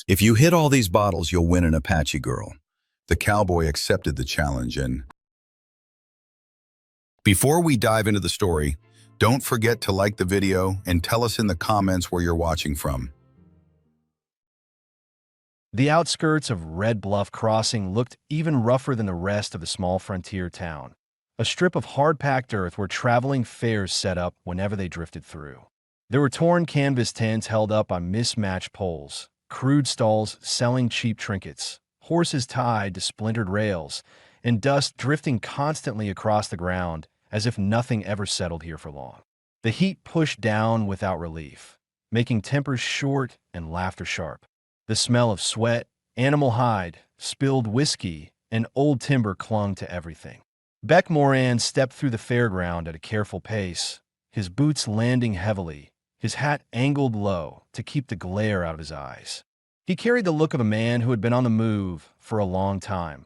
If you hit all these bottles, you'll win an Apache girl. The cowboy accepted the challenge and before we dive into the story, don't forget to like the video and tell us in the comments where you're watching from. The outskirts of Red Bluff Crossing looked even rougher than the rest of the small frontier town, a strip of hard-packed earth where traveling fairs set up whenever they drifted through. There were torn canvas tents held up on mismatched poles, crude stalls selling cheap trinkets, horses tied to splintered rails, and dust drifting constantly across the ground as if nothing ever settled here for long. The heat pushed down without relief, making tempers short and laughter sharp. The smell of sweat, animal hide, spilled whiskey, and old timber clung to everything. Beck Moran stepped through the fairground at a careful pace, his boots landing heavily, his hat angled low to keep the glare out of his eyes. He carried the look of a man who had been on the move for a long time.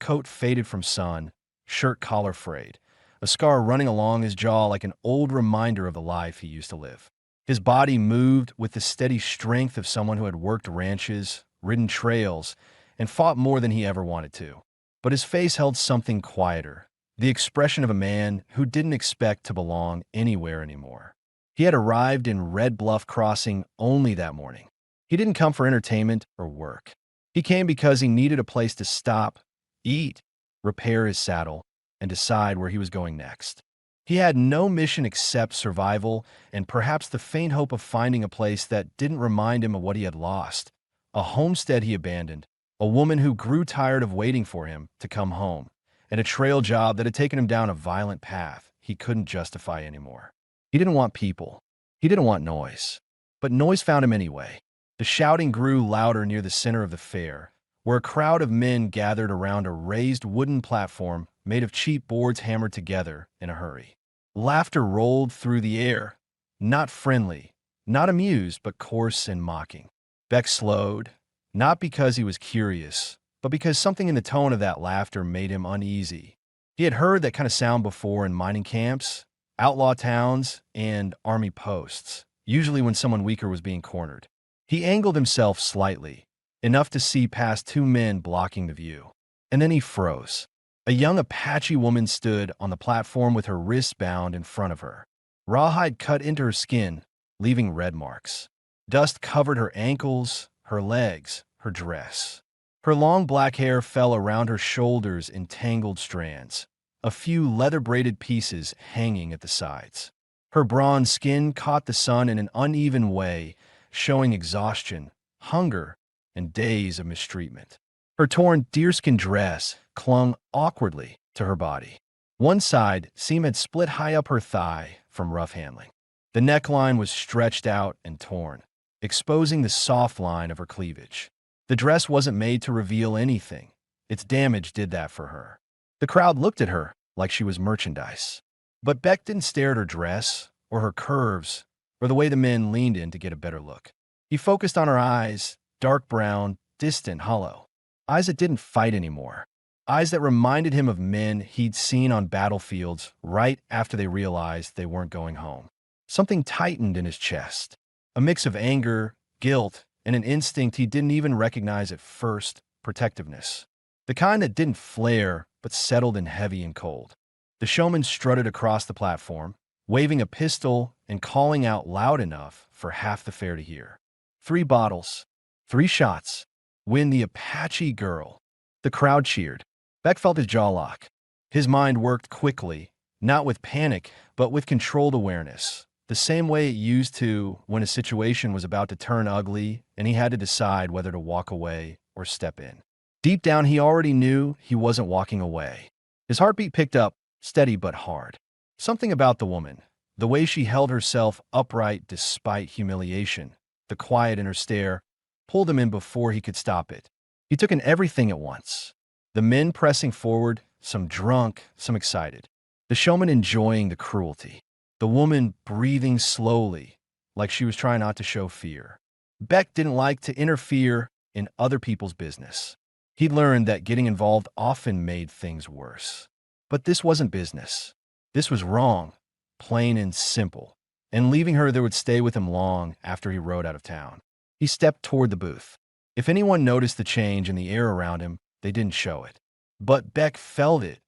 Coat faded from sun, shirt collar frayed, a scar running along his jaw like an old reminder of the life he used to live. His body moved with the steady strength of someone who had worked ranches, ridden trails, and fought more than he ever wanted to. But his face held something quieter, the expression of a man who didn't expect to belong anywhere anymore. He had arrived in Red Bluff Crossing only that morning. He didn't come for entertainment or work. He came because he needed a place to stop, eat, repair his saddle, and decide where he was going next. He had no mission except survival and perhaps the faint hope of finding a place that didn't remind him of what he had lost, a homestead he abandoned, a woman who grew tired of waiting for him to come home, and a trail job that had taken him down a violent path he couldn't justify anymore. He didn't want people. He didn't want noise. But noise found him anyway. The shouting grew louder near the center of the fair, where a crowd of men gathered around a raised wooden platform made of cheap boards hammered together in a hurry. Laughter rolled through the air, not friendly, not amused, but coarse and mocking. Beck slowed, not because he was curious, but because something in the tone of that laughter made him uneasy. He had heard that kind of sound before in mining camps, outlaw towns, and army posts, usually when someone weaker was being cornered. He angled himself slightly, enough to see past two men blocking the view. And then he froze. A young Apache woman stood on the platform with her wrists bound in front of her. Rawhide cut into her skin, leaving red marks. Dust covered her ankles, her legs, her dress. Her long black hair fell around her shoulders in tangled strands, a few leather-braided pieces hanging at the sides. Her bronze skin caught the sun in an uneven way, showing exhaustion, hunger, and days of mistreatment. Her torn deerskin dress clung awkwardly to her body. One side seam had split high up her thigh from rough handling. The neckline was stretched out and torn, exposing the soft line of her cleavage. The dress wasn't made to reveal anything. Its damage did that for her. The crowd looked at her like she was merchandise. But Beck didn't stare at her dress, or her curves, or the way the men leaned in to get a better look. He focused on her eyes, dark brown, distant, hollow. Eyes that didn't fight anymore. Eyes that reminded him of men he'd seen on battlefields right after they realized they weren't going home. Something tightened in his chest. A mix of anger, guilt, and an instinct he didn't even recognize at first, protectiveness. The kind that didn't flare, but settled in heavy and cold. The showman strutted across the platform, waving a pistol and calling out loud enough for half the fair to hear. 3 bottles, 3 shots. Win the Apache girl. The crowd cheered. Beck felt his jaw lock. His mind worked quickly, not with panic, but with controlled awareness, the same way it used to when a situation was about to turn ugly and he had to decide whether to walk away or step in. Deep down, he already knew he wasn't walking away. His heartbeat picked up, steady but hard. Something about the woman, the way she held herself upright despite humiliation, the quiet in her stare, pulled him in before he could stop it. He took in everything at once. The men pressing forward, some drunk, some excited. The showman enjoying the cruelty. The woman breathing slowly, like she was trying not to show fear. Beck didn't like to interfere in other people's business. He learned that getting involved often made things worse. But this wasn't business. This was wrong, plain and simple. And leaving her there would stay with him long after he rode out of town. He stepped toward the booth. If anyone noticed the change in the air around him, they didn't show it. But Beck felt it,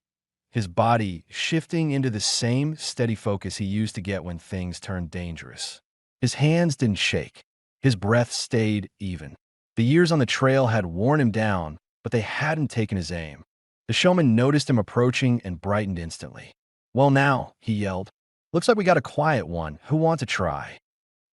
his body shifting into the same steady focus he used to get when things turned dangerous. His hands didn't shake. His breath stayed even. The years on the trail had worn him down, but they hadn't taken his aim. The showman noticed him approaching and brightened instantly. "Well now," he yelled. "Looks like we got a quiet one. Who wants to try?"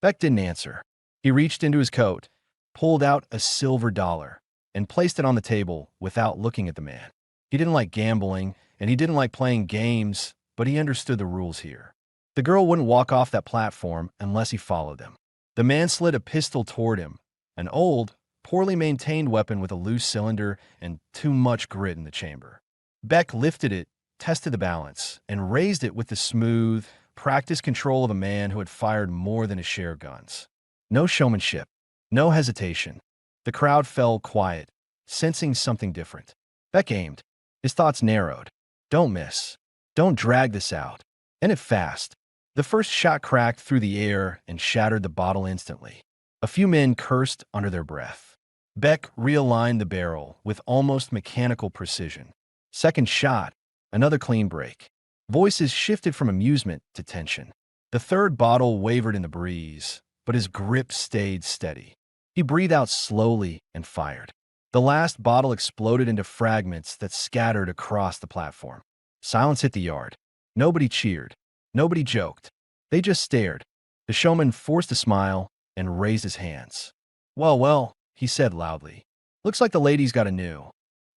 Beck didn't answer. He reached into his coat, pulled out a silver dollar, and placed it on the table without looking at the man. He didn't like gambling, and he didn't like playing games, but he understood the rules here. The girl wouldn't walk off that platform unless he followed them. The man slid a pistol toward him, an old, poorly maintained weapon with a loose cylinder and too much grit in the chamber. Beck lifted it, tested the balance, and raised it with the smooth, practiced control of a man who had fired more than his share of guns. No showmanship, no hesitation. The crowd fell quiet, sensing something different. Beck aimed. His thoughts narrowed. Don't miss. Don't drag this out. End it fast. The first shot cracked through the air and shattered the bottle instantly. A few men cursed under their breath. Beck realigned the barrel with almost mechanical precision. Second shot, another clean break. Voices shifted from amusement to tension. The third bottle wavered in the breeze, but his grip stayed steady. He breathed out slowly and fired. The last bottle exploded into fragments that scattered across the platform. Silence hit the yard. Nobody cheered. Nobody joked. They just stared. The showman forced a smile and raised his hands. "Well, well," he said loudly. "Looks like the lady's got a new."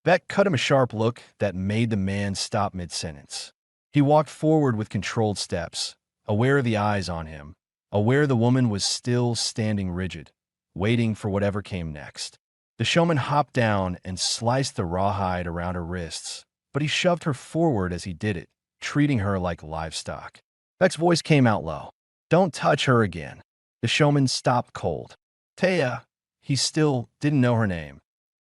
Beck cut him a sharp look that made the man stop mid-sentence. He walked forward with controlled steps, aware of the eyes on him, aware the woman was still standing rigid, waiting for whatever came next. The showman hopped down and sliced the rawhide around her wrists, but he shoved her forward as he did it, treating her like livestock. Beck's voice came out low. "Don't touch her again." The showman stopped cold. Taya, he still didn't know her name,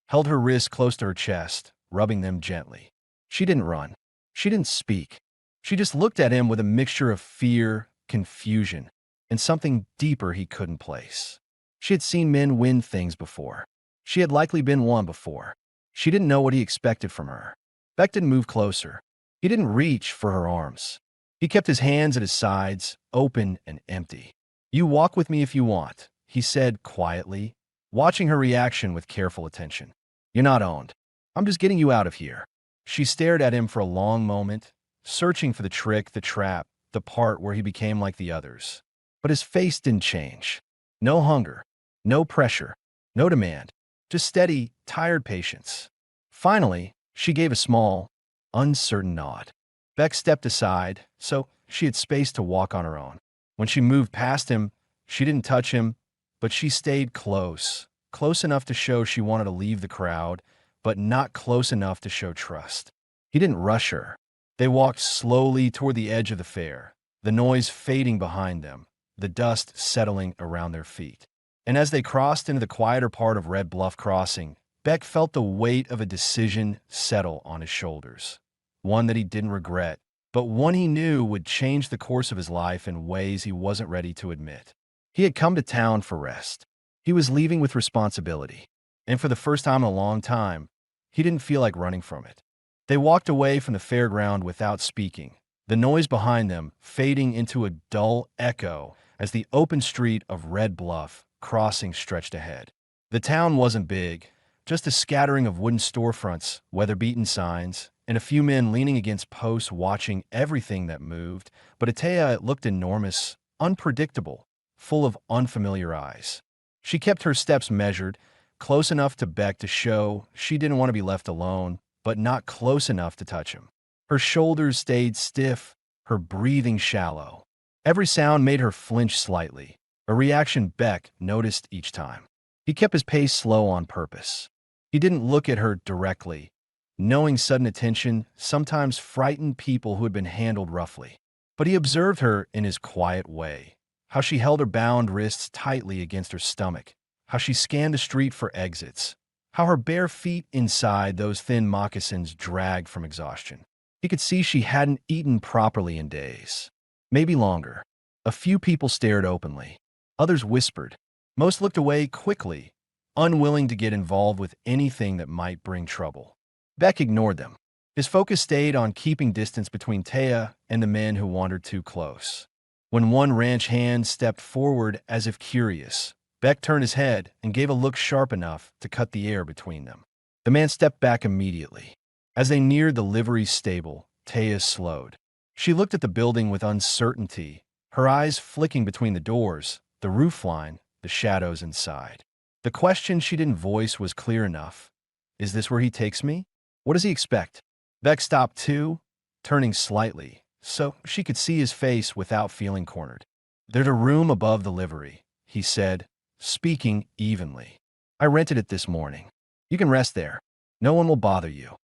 held her wrists close to her chest, rubbing them gently. She didn't run. She didn't speak. She just looked at him with a mixture of fear, confusion, and something deeper he couldn't place. She had seen men win things before. She had likely been one before. She didn't know what he expected from her. Beck didn't move closer. He didn't reach for her arms. He kept his hands at his sides, open and empty. "You walk with me if you want," he said quietly, watching her reaction with careful attention. "You're not owned. I'm just getting you out of here." She stared at him for a long moment, searching for the trick, the trap, the part where he became like the others. But his face didn't change. No hunger, no pressure, no demand, just steady, tired patience. Finally, she gave a small, uncertain nod. Beck stepped aside, so she had space to walk on her own. When she moved past him, she didn't touch him, but she stayed close, close enough to show she wanted to leave the crowd, but not close enough to show trust. He didn't rush her. They walked slowly toward the edge of the fair, the noise fading behind them, the dust settling around their feet. And as they crossed into the quieter part of Red Bluff Crossing, Beck felt the weight of a decision settle on his shoulders. One that he didn't regret, but one he knew would change the course of his life in ways he wasn't ready to admit. He had come to town for rest. He was leaving with responsibility. And for the first time in a long time, he didn't feel like running from it. They walked away from the fairground without speaking, the noise behind them fading into a dull echo as the open street of Red Bluff Crossing stretched ahead. The town wasn't big, just a scattering of wooden storefronts, weather-beaten signs, and a few men leaning against posts watching everything that moved, but Atea looked enormous, unpredictable, full of unfamiliar eyes. She kept her steps measured, close enough to Beck to show she didn't want to be left alone, but not close enough to touch him. Her shoulders stayed stiff, her breathing shallow. Every sound made her flinch slightly, a reaction Beck noticed each time. He kept his pace slow on purpose. He didn't look at her directly, knowing sudden attention sometimes frightened people who had been handled roughly. But he observed her in his quiet way, how she held her bound wrists tightly against her stomach, how she scanned the street for exits, how her bare feet inside those thin moccasins dragged from exhaustion. He could see she hadn't eaten properly in days, maybe longer. A few people stared openly. Others whispered. Most looked away quickly, unwilling to get involved with anything that might bring trouble. Beck ignored them. His focus stayed on keeping distance between Taya and the men who wandered too close. When one ranch hand stepped forward as if curious, Beck turned his head and gave a look sharp enough to cut the air between them. The man stepped back immediately. As they neared the livery stable, Taya slowed. She looked at the building with uncertainty, her eyes flicking between the doors, the roofline, the shadows inside. The question she didn't voice was clear enough. Is this where he takes me? What does he expect? Beck stopped too, turning slightly, so she could see his face without feeling cornered. "There's a room above the livery," he said, speaking evenly. "I rented it this morning. You can rest there. No one will bother you."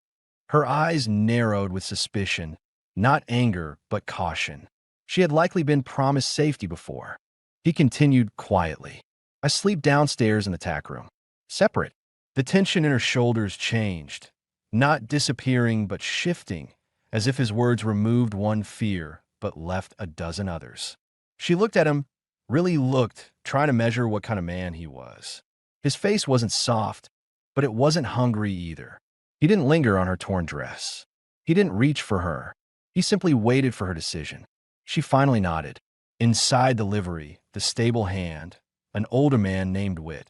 Her eyes narrowed with suspicion, not anger, but caution. She had likely been promised safety before. He continued quietly. "I sleep downstairs in the tack room. Separate." The tension in her shoulders changed, not disappearing but shifting, as if his words removed one fear but left a dozen others. She looked at him, really looked, trying to measure what kind of man he was. His face wasn't soft, but it wasn't hungry either. He didn't linger on her torn dress. He didn't reach for her. He simply waited for her decision. She finally nodded. Inside the livery, the stable hand, an older man named Whit,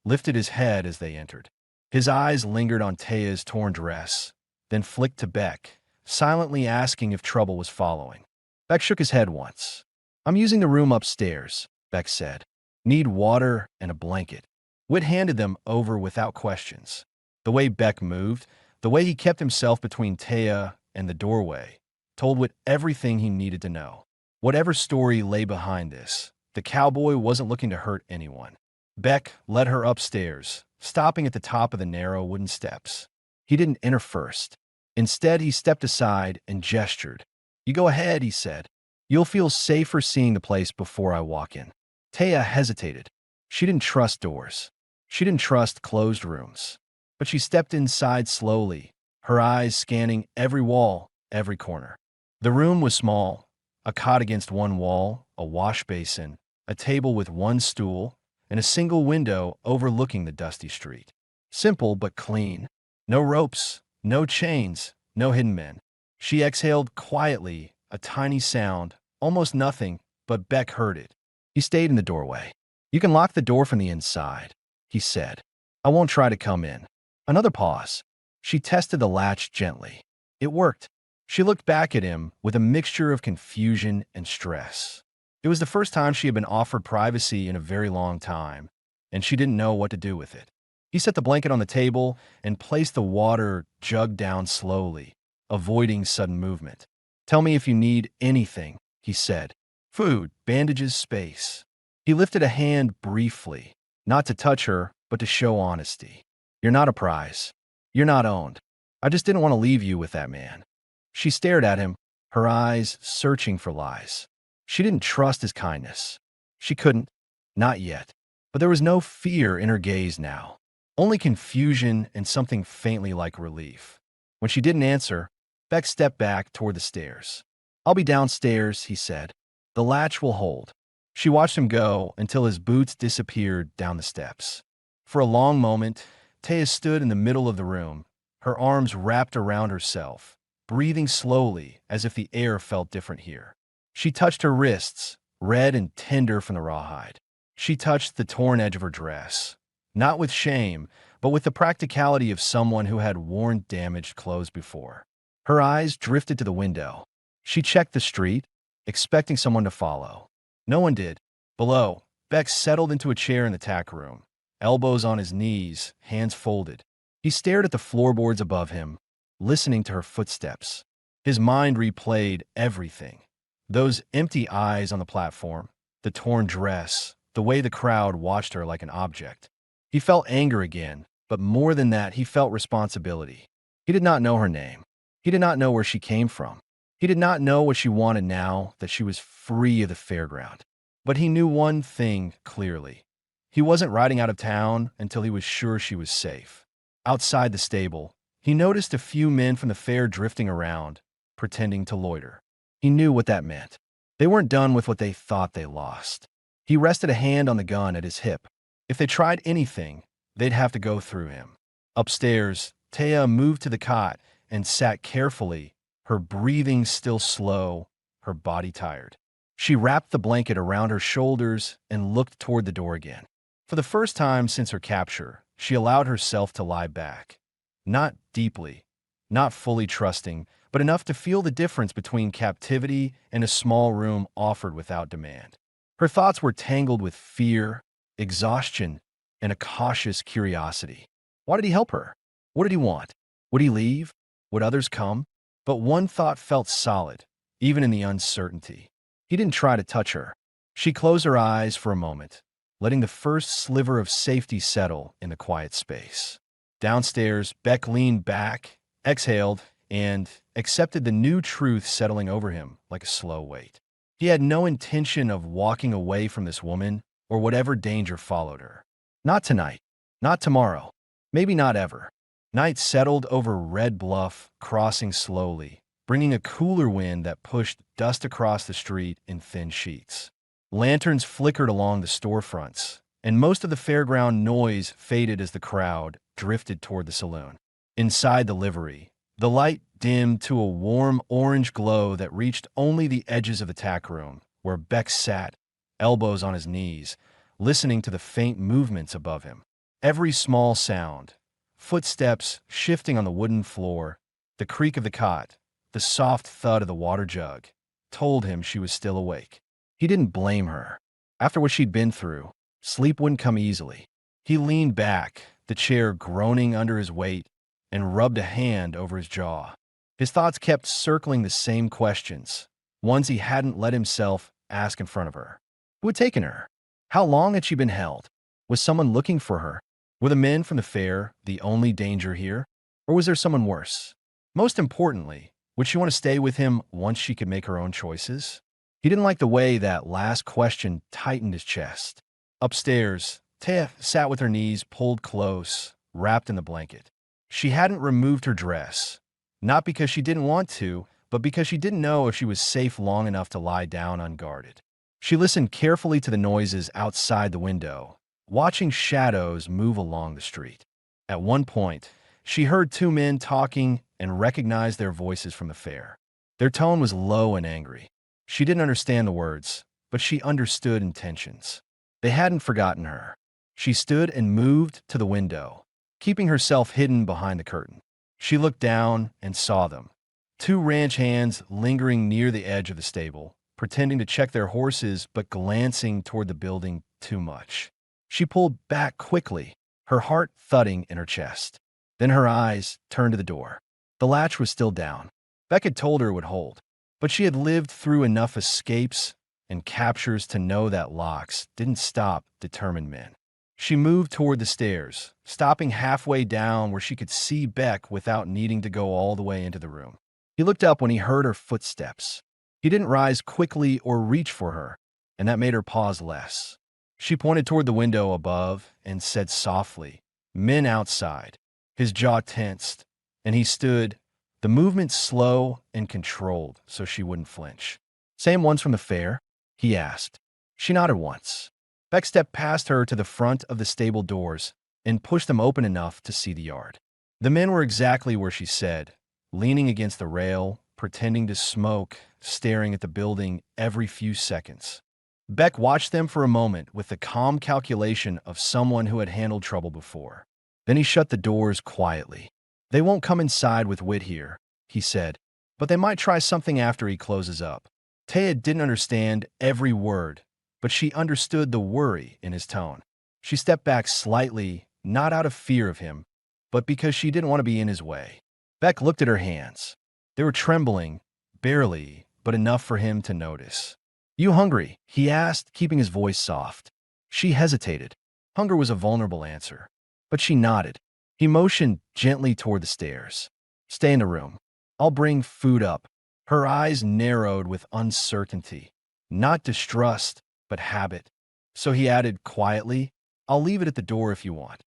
lifted his head as they entered. His eyes lingered on Taya's torn dress, then flicked to Beck, silently asking if trouble was following. Beck shook his head once. "I'm using the room upstairs," Beck said. "Need water and a blanket." Whit handed them over without questions. The way Beck moved, the way he kept himself between Taya and the doorway, told Whit everything he needed to know. Whatever story lay behind this, the cowboy wasn't looking to hurt anyone. Beck led her upstairs, stopping at the top of the narrow wooden steps. He didn't enter first. Instead, he stepped aside and gestured. "You go ahead," he said. "You'll feel safer seeing the place before I walk in." Taya hesitated. She didn't trust doors. She didn't trust closed rooms. But she stepped inside slowly, her eyes scanning every wall, every corner. The room was small, a cot against one wall, a wash basin, a table with one stool, and a single window overlooking the dusty street. Simple but clean. No ropes, no chains, no hidden men. She exhaled quietly, a tiny sound, almost nothing, but Beck heard it. He stayed in the doorway. "You can lock the door from the inside," he said. "I won't try to come in." Another pause. She tested the latch gently. It worked. She looked back at him with a mixture of confusion and stress. It was the first time she had been offered privacy in a very long time, and she didn't know what to do with it. He set the blanket on the table and placed the water jug down slowly, avoiding sudden movement. "Tell me if you need anything," he said. "Food, bandages, space." He lifted a hand briefly, not to touch her, but to show honesty. "You're not a prize. You're not owned. I just didn't want to leave you with that man." She stared at him, her eyes searching for lies. She didn't trust his kindness. She couldn't. Not yet. But there was no fear in her gaze now. Only confusion and something faintly like relief. When she didn't answer, Beck stepped back toward the stairs. "I'll be downstairs," he said. "The latch will hold." She watched him go until his boots disappeared down the steps. For a long moment, Taya stood in the middle of the room, her arms wrapped around herself, breathing slowly as if the air felt different here. She touched her wrists, red and tender from the rawhide. She touched the torn edge of her dress, not with shame, but with the practicality of someone who had worn damaged clothes before. Her eyes drifted to the window. She checked the street, expecting someone to follow. No one did. Below, Beck settled into a chair in the tack room, elbows on his knees, hands folded. He stared at the floorboards above him, listening to her footsteps. His mind replayed everything. Those empty eyes on the platform, the torn dress, the way the crowd watched her like an object. He felt anger again, but more than that, he felt responsibility. He did not know her name. He did not know where she came from. He did not know what she wanted now that she was free of the fairground. But he knew one thing clearly. He wasn't riding out of town until he was sure she was safe. Outside the stable, he noticed a few men from the fair drifting around, pretending to loiter. He knew what that meant. They weren't done with what they thought they lost. He rested a hand on the gun at his hip. If they tried anything, they'd have to go through him. Upstairs, Taya moved to the cot and sat carefully, her breathing still slow, her body tired. She wrapped the blanket around her shoulders and looked toward the door again. For the first time since her capture, she allowed herself to lie back. Not deeply, not fully trusting, but enough to feel the difference between captivity and a small room offered without demand. Her thoughts were tangled with fear, exhaustion, and a cautious curiosity. Why did he help her? What did he want? Would he leave? Would others come? But one thought felt solid, even in the uncertainty. He didn't try to touch her. She closed her eyes for a moment, letting the first sliver of safety settle in the quiet space. Downstairs, Beck leaned back, exhaled, and accepted the new truth settling over him like a slow weight. He had no intention of walking away from this woman or whatever danger followed her. Not tonight. Not tomorrow. Maybe not ever. Night settled over Red Bluff, crossing slowly, bringing a cooler wind that pushed dust across the street in thin sheets. Lanterns flickered along the storefronts, and most of the fairground noise faded as the crowd drifted toward the saloon. Inside the livery, the light dimmed to a warm orange glow that reached only the edges of the tack room, where Beck sat, elbows on his knees, listening to the faint movements above him. Every small sound, footsteps shifting on the wooden floor, the creak of the cot, the soft thud of the water jug, told him she was still awake. He didn't blame her. After what she'd been through, sleep wouldn't come easily. He leaned back, the chair groaning under his weight, and rubbed a hand over his jaw. His thoughts kept circling the same questions, ones he hadn't let himself ask in front of her. Who had taken her? How long had she been held? Was someone looking for her? Were the men from the fair the only danger here? Or was there someone worse? Most importantly, would she want to stay with him once she could make her own choices? He didn't like the way that last question tightened his chest. Upstairs, Taya sat with her knees pulled close, wrapped in the blanket. She hadn't removed her dress, not because she didn't want to, but because she didn't know if she was safe long enough to lie down unguarded. She listened carefully to the noises outside the window, watching shadows move along the street. At one point, she heard two men talking and recognized their voices from the fair. Their tone was low and angry. She didn't understand the words, but she understood intentions. They hadn't forgotten her. She stood and moved to the window, keeping herself hidden behind the curtain. She looked down and saw them. Two ranch hands lingering near the edge of the stable, pretending to check their horses but glancing toward the building too much. She pulled back quickly, her heart thudding in her chest. Then her eyes turned to the door. The latch was still down. Beck had told her it would hold, but she had lived through enough escapes and captures to know that locks didn't stop determined men. She moved toward the stairs, stopping halfway down where she could see Beck without needing to go all the way into the room. He looked up when he heard her footsteps. He didn't rise quickly or reach for her, and that made her pause less. She pointed toward the window above and said softly, "Men outside." His jaw tensed, and he stood, the movement slow and controlled so she wouldn't flinch. "Same ones from the fair?" he asked. She nodded once. Beck stepped past her to the front of the stable doors and pushed them open enough to see the yard. The men were exactly where she said, leaning against the rail, pretending to smoke, staring at the building every few seconds. Beck watched them for a moment with the calm calculation of someone who had handled trouble before. Then he shut the doors quietly. "They won't come inside with Wit here," he said, "but they might try something after he closes up." Taya didn't understand every word, but she understood the worry in his tone. She stepped back slightly, not out of fear of him, but because she didn't want to be in his way. Beck looked at her hands. They were trembling, barely, but enough for him to notice. "You hungry?" he asked, keeping his voice soft. She hesitated. Hunger was a vulnerable answer, but she nodded. He motioned gently toward the stairs. "Stay in the room. I'll bring food up." Her eyes narrowed with uncertainty, not distrust, but habit. So he added quietly, "I'll leave it at the door if you want."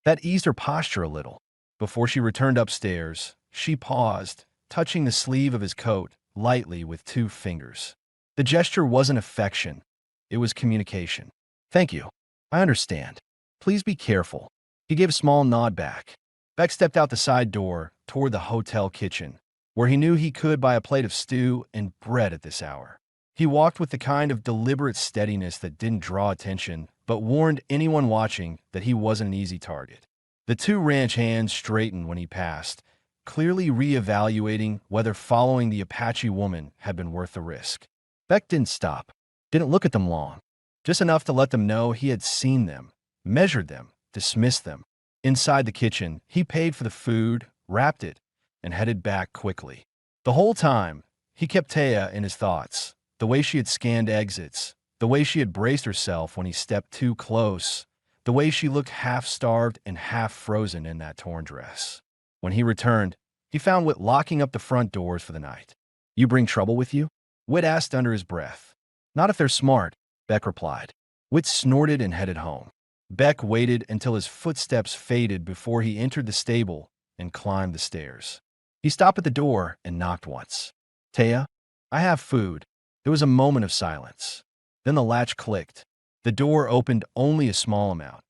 That eased her posture a little. Before she returned upstairs, she paused, touching the sleeve of his coat lightly with 2 fingers. The gesture wasn't affection. It was communication. "Thank you. I understand. Please be careful." He gave a small nod back. Beck stepped out the side door toward the hotel kitchen, where he knew he could buy a plate of stew and bread at this hour. He walked with the kind of deliberate steadiness that didn't draw attention, but warned anyone watching that he wasn't an easy target. The two ranch hands straightened when he passed, clearly reevaluating whether following the Apache woman had been worth the risk. Beck didn't stop, didn't look at them long, just enough to let them know he had seen them, measured them, dismissed them. Inside the kitchen, he paid for the food, wrapped it, and headed back quickly. The whole time, he kept Taya in his thoughts, the way she had scanned exits, the way she had braced herself when he stepped too close, the way she looked half-starved and half-frozen in that torn dress. When he returned, he found Whit locking up the front doors for the night. "You bring trouble with you?" Whit asked under his breath. "Not if they're smart," Beck replied. Whit snorted and headed home. Beck waited until his footsteps faded before he entered the stable and climbed the stairs. He stopped at the door and knocked once. "Taya, I have food." There was a moment of silence. Then the latch clicked. The door opened only a small amount,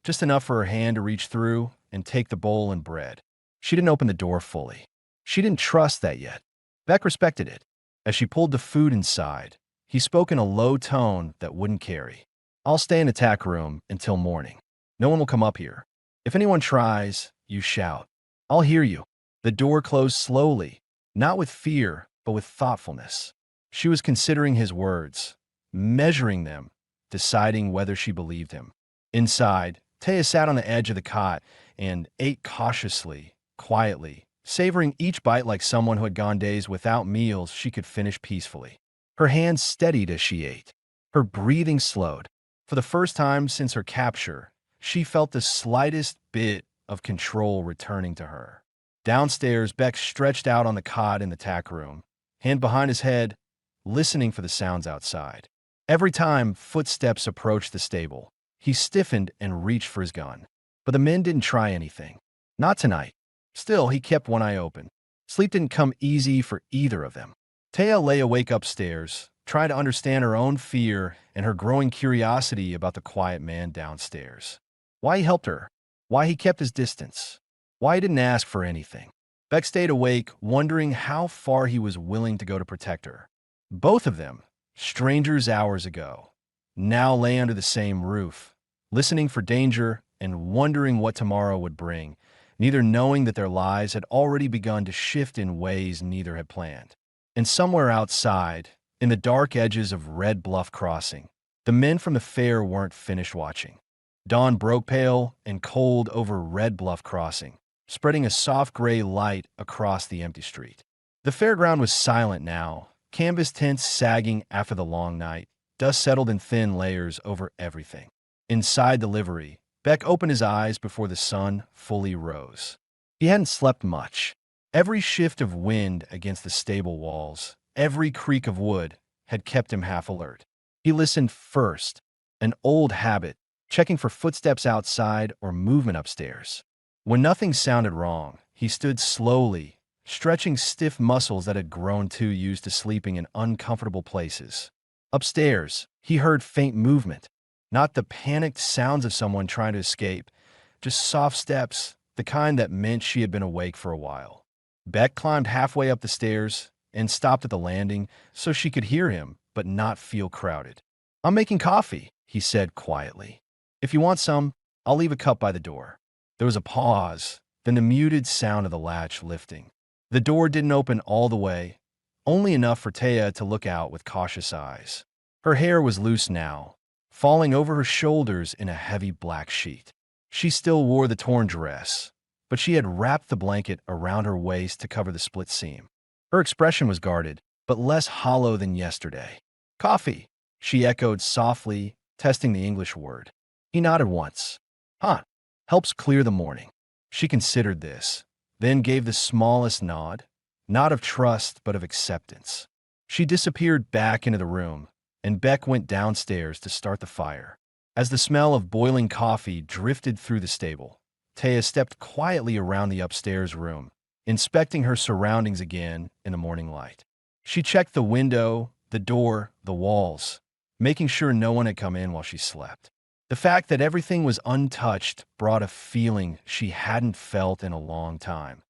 just enough for her hand to reach through and take the bowl and bread. She didn't open the door fully. She didn't trust that yet. Beck respected it. As she pulled the food inside, he spoke in a low tone that wouldn't carry. "I'll stay in the tack room until morning. No one will come up here. If anyone tries, you shout. I'll hear you." The door closed slowly, not with fear, but with thoughtfulness. She was considering his words, measuring them, deciding whether she believed him. Inside, Taya sat on the edge of the cot and ate cautiously, quietly, savoring each bite like someone who had gone days without meals she could finish peacefully. Her hands steadied as she ate. Her breathing slowed. For the first time since her capture, she felt the slightest bit of control returning to her. Downstairs, Beck stretched out on the cot in the tack room, hand behind his head, listening for the sounds outside. Every time footsteps approached the stable, he stiffened and reached for his gun. But the men didn't try anything. Not tonight. Still, he kept one eye open. Sleep didn't come easy for either of them. Taya lay awake upstairs, trying to understand her own fear and her growing curiosity about the quiet man downstairs. Why he helped her, why he kept his distance, why he didn't ask for anything. Beck stayed awake, wondering how far he was willing to go to protect her. Both of them, strangers hours ago, now lay under the same roof, listening for danger and wondering what tomorrow would bring, neither knowing that their lives had already begun to shift in ways neither had planned. And somewhere outside, in the dark edges of Red Bluff Crossing, the men from the fair weren't finished watching. Dawn broke pale and cold over Red Bluff Crossing, spreading a soft gray light across the empty street. The fairground was silent now, canvas tents sagging after the long night. Dust settled in thin layers over everything. Inside the livery, Beck opened his eyes before the sun fully rose. He hadn't slept much. Every shift of wind against the stable walls, every creak of wood, had kept him half alert. He listened first, an old habit, checking for footsteps outside or movement upstairs. When nothing sounded wrong, he stood slowly, stretching stiff muscles that had grown too used to sleeping in uncomfortable places. Upstairs, he heard faint movement, not the panicked sounds of someone trying to escape, just soft steps, the kind that meant she had been awake for a while. Beck climbed halfway up the stairs and stopped at the landing so she could hear him but not feel crowded. "I'm making coffee," he said quietly. "If you want some, I'll leave a cup by the door." There was a pause, then the muted sound of the latch lifting. The door didn't open all the way, only enough for Taya to look out with cautious eyes. Her hair was loose now, falling over her shoulders in a heavy black sheet. She still wore the torn dress, but she had wrapped the blanket around her waist to cover the split seam. Her expression was guarded, but less hollow than yesterday. "Coffee," she echoed softly, testing the English word. He nodded once. "Huh, helps clear the morning." She considered this, then gave the smallest nod, not of trust but of acceptance. She disappeared back into the room, and Beck went downstairs to start the fire. As the smell of boiling coffee drifted through the stable, Taya stepped quietly around the upstairs room, inspecting her surroundings again in the morning light. She checked the window, the door, the walls, making sure no one had come in while she slept. The fact that everything was untouched brought a feeling she hadn't felt in a long time.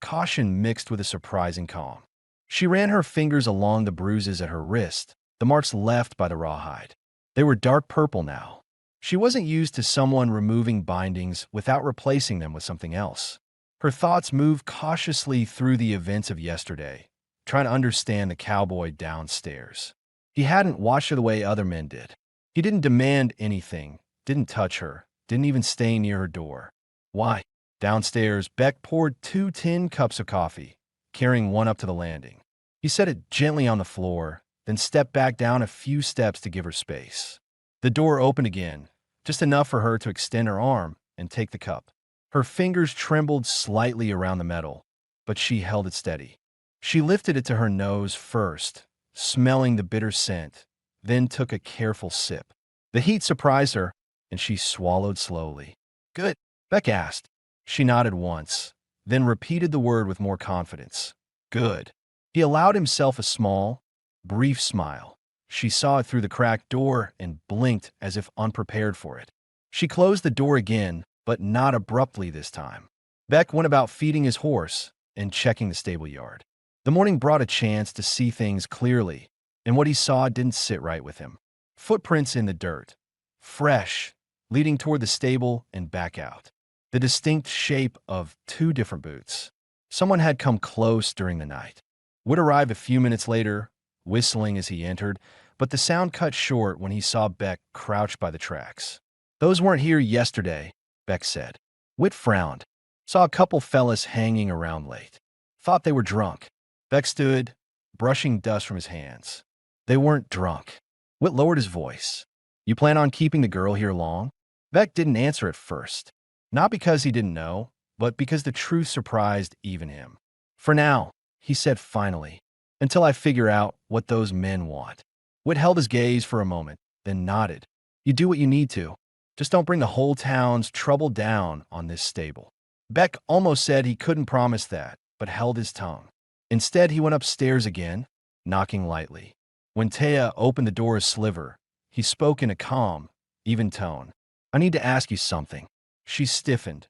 Caution mixed with a surprising calm. She ran her fingers along the bruises at her wrist, the marks left by the rawhide. They were dark purple now. She wasn't used to someone removing bindings without replacing them with something else. Her thoughts moved cautiously through the events of yesterday, trying to understand the cowboy downstairs. He hadn't watched her the way other men did. He didn't demand anything, didn't touch her, didn't even stay near her door. Why? Downstairs, Beck poured 2 tin cups of coffee, carrying one up to the landing. He set it gently on the floor, then stepped back down a few steps to give her space. The door opened again, just enough for her to extend her arm and take the cup. Her fingers trembled slightly around the metal, but she held it steady. She lifted it to her nose first, smelling the bitter scent, then took a careful sip. The heat surprised her, and she swallowed slowly. "Good," Beck asked. She nodded once, then repeated the word with more confidence. "Good." He allowed himself a small, brief smile. She saw it through the cracked door and blinked as if unprepared for it. She closed the door again, but not abruptly this time. Beck went about feeding his horse and checking the stable yard. The morning brought a chance to see things clearly, and what he saw didn't sit right with him. Footprints in the dirt, fresh, leading toward the stable and back out. The distinct shape of 2 different boots. Someone had come close during the night. Would arrive a few minutes later, whistling as he entered, but the sound cut short when he saw Beck crouched by the tracks. "Those weren't here yesterday," Beck said. Whit frowned. Saw a couple fellas hanging around late. Thought they were drunk. Beck stood, brushing dust from his hands. "They weren't drunk." Whit lowered his voice. "You plan on keeping the girl here long?" Beck didn't answer at first. Not because he didn't know, but because the truth surprised even him. "For now," he said finally, "until I figure out what those men want." Whit held his gaze for a moment, then nodded. "You do what you need to. Just don't bring the whole town's trouble down on this stable." Beck almost said he couldn't promise that, but held his tongue. Instead, he went upstairs again, knocking lightly. When Taya opened the door a sliver, he spoke in a calm, even tone. "I need to ask you something." She stiffened,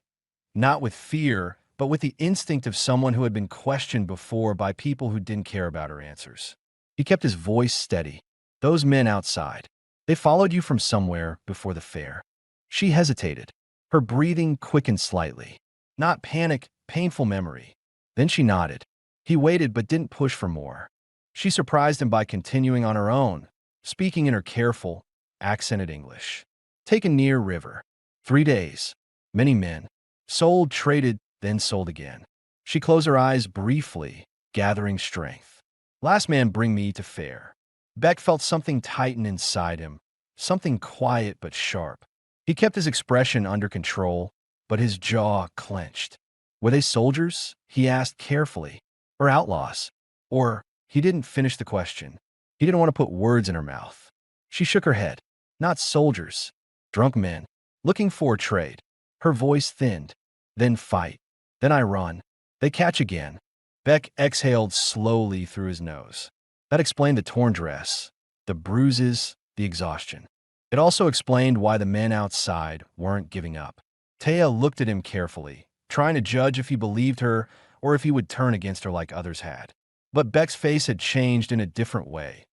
not with fear, but with the instinct of someone who had been questioned before by people who didn't care about her answers. He kept his voice steady. "Those men outside, they followed you from somewhere before the fair." She hesitated. Her breathing quickened slightly. Not panic, painful memory. Then she nodded. He waited but didn't push for more. She surprised him by continuing on her own, speaking in her careful, accented English. "Taken near river. 3 days. Many men. Sold, traded, then sold again." She closed her eyes briefly, gathering strength. "Last man bring me to fair." Beck felt something tighten inside him, something quiet but sharp. He kept his expression under control, but his jaw clenched. "Were they soldiers?" he asked carefully. "Or outlaws? Or—" He didn't finish the question. He didn't want to put words in her mouth. She shook her head. "Not soldiers. Drunk men. Looking for trade." Her voice thinned. "Then fight. Then I run. They catch again." Beck exhaled slowly through his nose. That explained the torn dress, the bruises, the exhaustion. It also explained why the men outside weren't giving up. Taya looked at him carefully, trying to judge if he believed her or if he would turn against her like others had. But Beck's face had changed in a different way.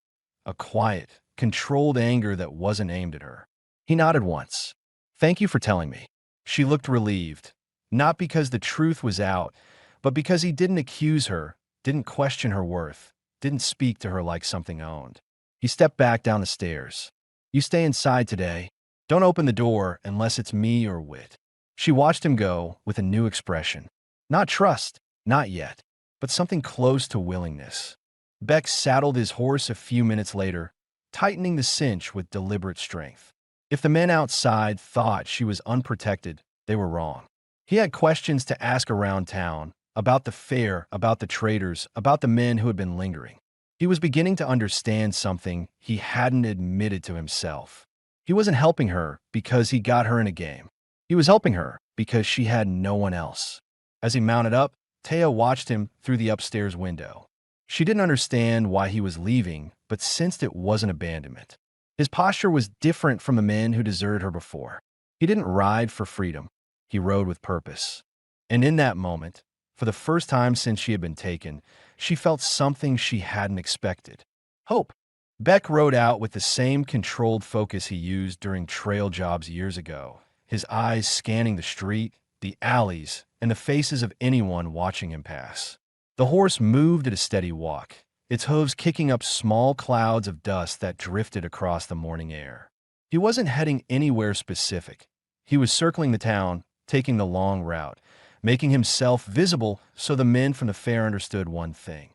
A quiet, controlled anger that wasn't aimed at her. He nodded once. "Thank you for telling me." She looked relieved, not because the truth was out, but because he didn't accuse her, didn't question her worth, didn't speak to her like something owned. He stepped back down the stairs. "You stay inside today. Don't open the door unless it's me or Whit." She watched him go with a new expression. Not trust, not yet, but something close to willingness. Beck saddled his horse a few minutes later, tightening the cinch with deliberate strength. If the men outside thought she was unprotected, they were wrong. He had questions to ask around town, about the fair, about the traders, about the men who had been lingering. He was beginning to understand something he hadn't admitted to himself. He wasn't helping her because he got her in a game. He was helping her because she had no one else. As he mounted up, Taya watched him through the upstairs window. She didn't understand why he was leaving, but sensed it wasn't abandonment. His posture was different from the men who deserted her before. He didn't ride for freedom. He rode with purpose. And in that moment, for the first time since she had been taken, she felt something she hadn't expected. Hope. Beck rode out with the same controlled focus he used during trail jobs years ago, his eyes scanning the street, the alleys, and the faces of anyone watching him pass. The horse moved at a steady walk, its hooves kicking up small clouds of dust that drifted across the morning air. He wasn't heading anywhere specific. He was circling the town, taking the long route, making himself visible so the men from the fair understood one thing.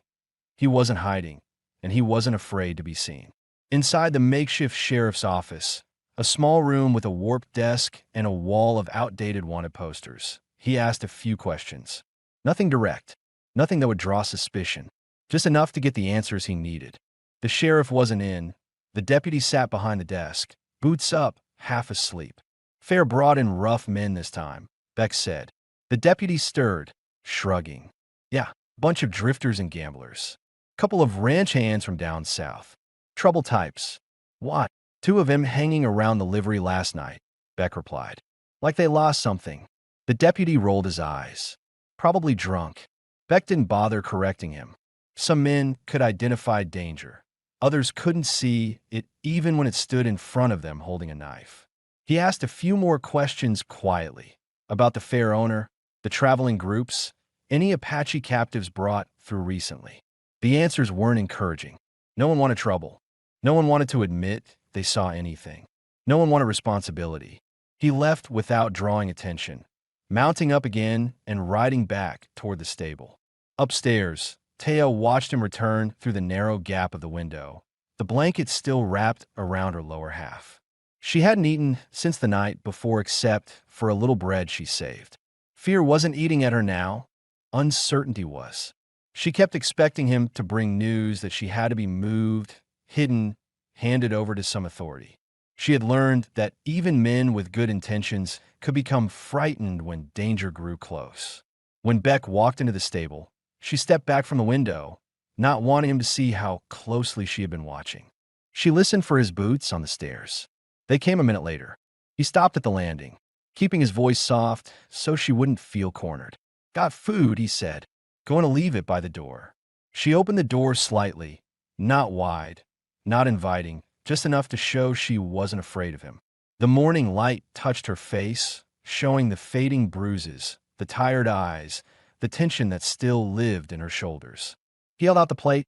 He wasn't hiding, and he wasn't afraid to be seen. Inside the makeshift sheriff's office, a small room with a warped desk and a wall of outdated wanted posters, he asked a few questions. Nothing direct, nothing that would draw suspicion, just enough to get the answers he needed. The sheriff wasn't in. The deputy sat behind the desk, boots up, half asleep. Fair brought in rough men this time, Beck said. The deputy stirred, shrugging. Yeah, bunch of drifters and gamblers. Couple of ranch hands from down south. Trouble types. What? Two of them hanging around the livery last night, Beck replied. Like they lost something. The deputy rolled his eyes. Probably drunk. Beck didn't bother correcting him. Some men could identify danger. Others couldn't see it even when it stood in front of them holding a knife. He asked a few more questions quietly about the fair owner, the traveling groups, any Apache captives brought through recently. The answers weren't encouraging. No one wanted trouble. No one wanted to admit they saw anything. No one wanted responsibility. He left without drawing attention, mounting up again and riding back toward the stable. Upstairs, Teo watched him return through the narrow gap of the window, the blanket still wrapped around her lower half. She hadn't eaten since the night before except for a little bread she saved. Fear wasn't eating at her now. Uncertainty was. She kept expecting him to bring news that she had to be moved, hidden, handed over to some authority. She had learned that even men with good intentions could become frightened when danger grew close. When Beck walked into the stable, she stepped back from the window, not wanting him to see how closely she had been watching. She listened for his boots on the stairs. They came a minute later. He stopped at the landing, keeping his voice soft so she wouldn't feel cornered. Got food, he said, going to leave it by the door. She opened the door slightly, not wide, not inviting, just enough to show she wasn't afraid of him. The morning light touched her face, showing the fading bruises, the tired eyes, the tension that still lived in her shoulders. He held out the plate.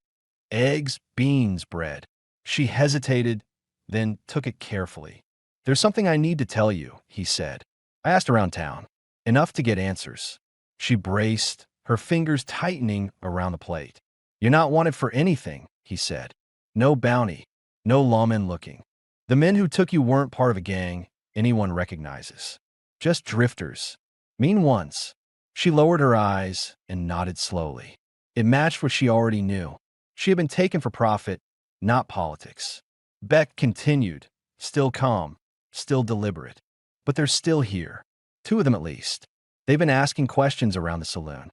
Eggs, beans, bread. She hesitated, then took it carefully. There's something I need to tell you, he said. I asked around town. Enough to get answers. She braced, her fingers tightening around the plate. You're not wanted for anything, he said. No bounty, no lawmen looking. The men who took you weren't part of a gang anyone recognizes. Just drifters. Mean ones. She lowered her eyes and nodded slowly. It matched what she already knew. She had been taken for profit, not politics. Beck continued, still calm, still deliberate. But they're still here. Two of them at least. They've been asking questions around the saloon.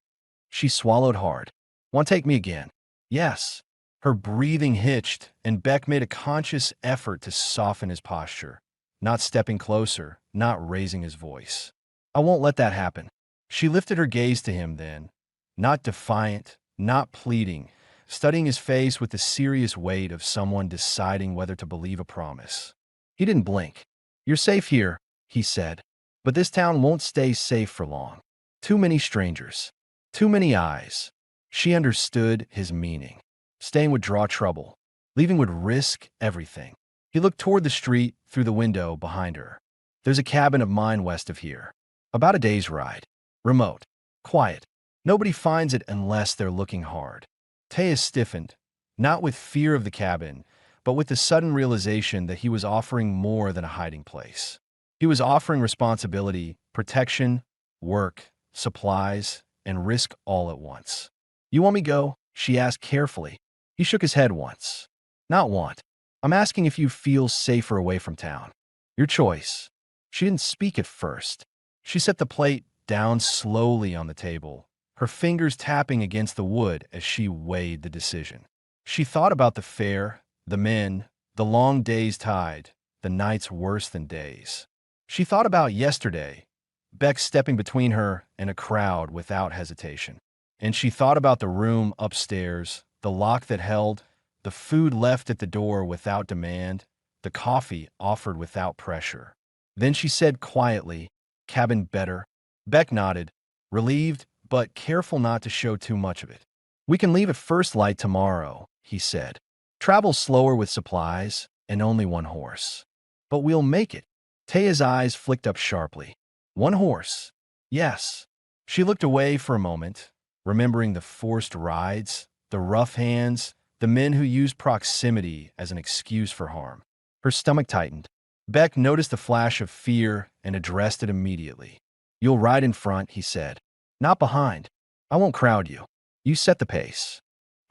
She swallowed hard. Want to take me again? Yes. Her breathing hitched, and Beck made a conscious effort to soften his posture, not stepping closer, not raising his voice. I won't let that happen. She lifted her gaze to him then, not defiant, not pleading, studying his face with the serious weight of someone deciding whether to believe a promise. He didn't blink. You're safe here, he said, but this town won't stay safe for long. Too many strangers. Too many eyes. She understood his meaning. Staying would draw trouble. Leaving would risk everything. He looked toward the street through the window behind her. There's a cabin of mine west of here. About a day's ride. Remote. Quiet. Nobody finds it unless they're looking hard. Taya stiffened, not with fear of the cabin, but with the sudden realization that he was offering more than a hiding place. He was offering responsibility, protection, work, supplies, and risk all at once. You want me go? She asked carefully. He shook his head once. Not want. I'm asking if you feel safer away from town. Your choice. She didn't speak at first. She set the plate down slowly on the table, her fingers tapping against the wood as she weighed the decision. She thought about the fair, the men, The long days tied, the nights worse than days. She thought about yesterday, Beck stepping between her and a crowd without hesitation. And she thought about the room upstairs, the lock that held, the food left at the door without demand, the coffee offered without pressure. Then she said quietly, "Cabin better?" Beck nodded, relieved, but careful not to show too much of it. "We can leave at first light tomorrow," he said. "Travel slower with supplies and only one horse. But we'll make it." Taya's eyes flicked up sharply. "One horse?" "Yes." She looked away for a moment, remembering the forced rides, the rough hands, the men who used proximity as an excuse for harm. Her stomach tightened. Beck noticed a flash of fear and addressed it immediately. "You'll ride in front," he said. "Not behind. I won't crowd you. You set the pace."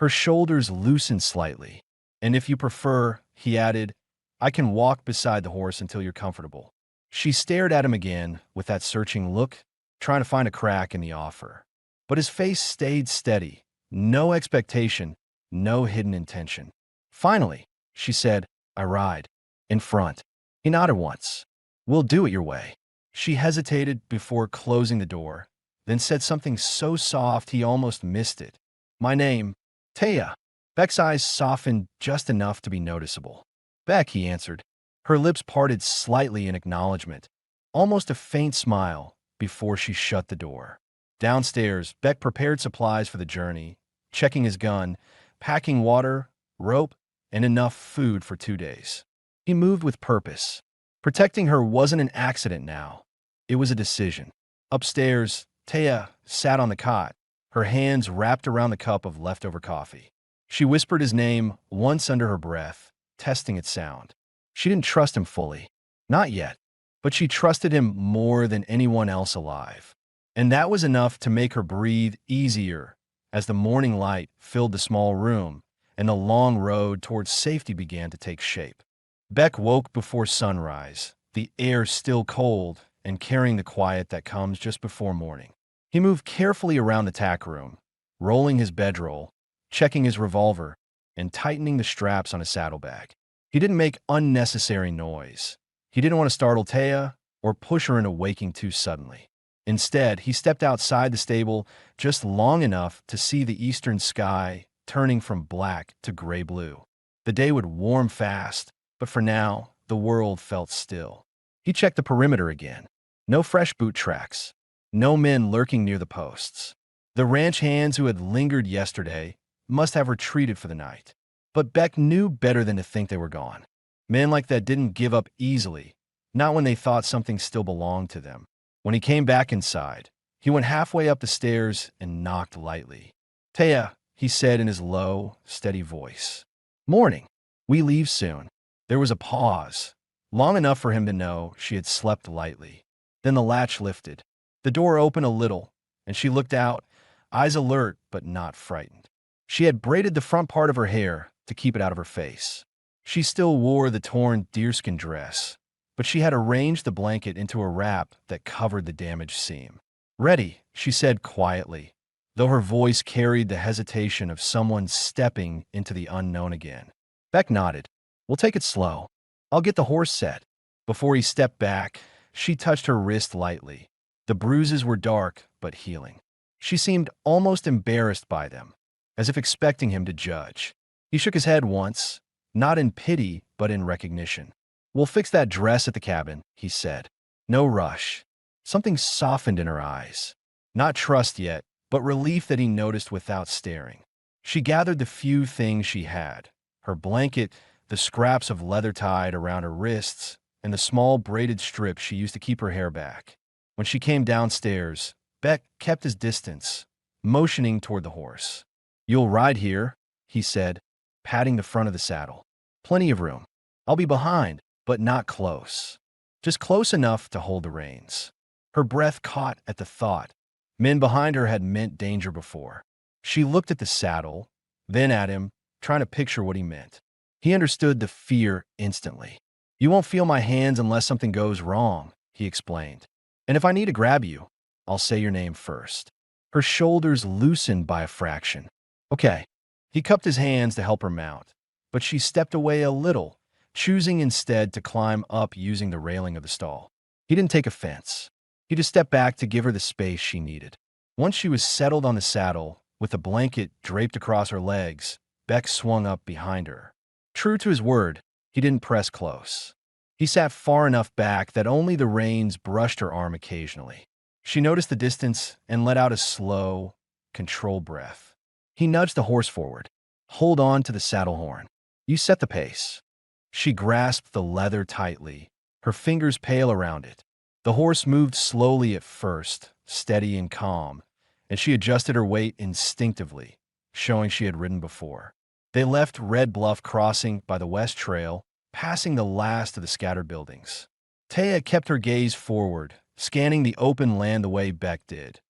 Her shoulders loosened slightly. "And if you prefer," he added, "I can walk beside the horse until you're comfortable." She stared at him again with that searching look, trying to find a crack in the offer. But his face stayed steady. No expectation, no hidden intention. Finally, she said, "I ride. In front." He nodded once. "We'll do it your way." She hesitated before closing the door, then said something so soft he almost missed it. "My name, Taya." Beck's eyes softened just enough to be noticeable. "Beck," he answered. Her lips parted slightly in acknowledgement, almost a faint smile, before she shut the door. Downstairs, Beck prepared supplies for the journey, checking his gun, packing water, rope, and enough food for 2 days. He moved with purpose. Protecting her wasn't an accident now. It was a decision. Upstairs, Taya sat on the cot, her hands wrapped around the cup of leftover coffee. She whispered his name once under her breath, testing its sound. She didn't trust him fully. Not yet. But she trusted him more than anyone else alive. And that was enough to make her breathe easier as the morning light filled the small room and the long road towards safety began to take shape. Beck woke before sunrise, the air still cold and carrying the quiet that comes just before morning. He moved carefully around the tack room, rolling his bedroll, checking his revolver, and tightening the straps on his saddlebag. He didn't make unnecessary noise. He didn't want to startle Taya or push her into waking too suddenly. Instead, he stepped outside the stable just long enough to see the eastern sky turning from black to gray-blue. The day would warm fast, but for now, the world felt still. He checked the perimeter again. No fresh boot tracks. No men lurking near the posts. The ranch hands who had lingered yesterday must have retreated for the night. But Beck knew better than to think they were gone. Men like that didn't give up easily, not when they thought something still belonged to them. When he came back inside, he went halfway up the stairs and knocked lightly. "Taya," he said in his low, steady voice. "Morning. We leave soon." There was a pause, long enough for him to know she had slept lightly. Then the latch lifted. The door opened a little, and she looked out, eyes alert but not frightened. She had braided the front part of her hair to keep it out of her face. She still wore the torn deerskin dress, but she had arranged the blanket into a wrap that covered the damaged seam. "Ready," she said quietly, though her voice carried the hesitation of someone stepping into the unknown again. Beck nodded. "We'll take it slow. I'll get the horse set." Before he stepped back, she touched her wrist lightly. The bruises were dark but healing. She seemed almost embarrassed by them, as if expecting him to judge. He shook his head once, not in pity but in recognition. "We'll fix that dress at the cabin," he said. "No rush." Something softened in her eyes. Not trust yet, but relief that he noticed without staring. She gathered the few things she had: her blanket, the scraps of leather tied around her wrists, and the small braided strip she used to keep her hair back. When she came downstairs, Beck kept his distance, motioning toward the horse. "You'll ride here," he said, patting the front of the saddle. "Plenty of room. I'll be behind, but not close. Just close enough to hold the reins." Her breath caught at the thought. Men behind her had meant danger before. She looked at the saddle, then at him, trying to picture what he meant. He understood the fear instantly. "You won't feel my hands unless something goes wrong," he explained. "And if I need to grab you, I'll say your name first." Her shoulders loosened by a fraction. "Okay." He cupped his hands to help her mount, but she stepped away a little, choosing instead to climb up using the railing of the stall. He didn't take offense. He just stepped back to give her the space she needed. Once she was settled on the saddle, with a blanket draped across her legs, Beck swung up behind her. True to his word, he didn't press close. He sat far enough back that only the reins brushed her arm occasionally. She noticed the distance and let out a slow, controlled breath. He nudged the horse forward. Hold on to the saddle horn. You set the pace. She grasped the leather tightly, her fingers pale around it. The horse moved slowly at first, steady and calm, and she adjusted her weight instinctively, showing she had ridden before. They left Red Bluff Crossing by the West Trail, passing the last of the scattered buildings. Taya kept her gaze forward, scanning the open land the way Beck did,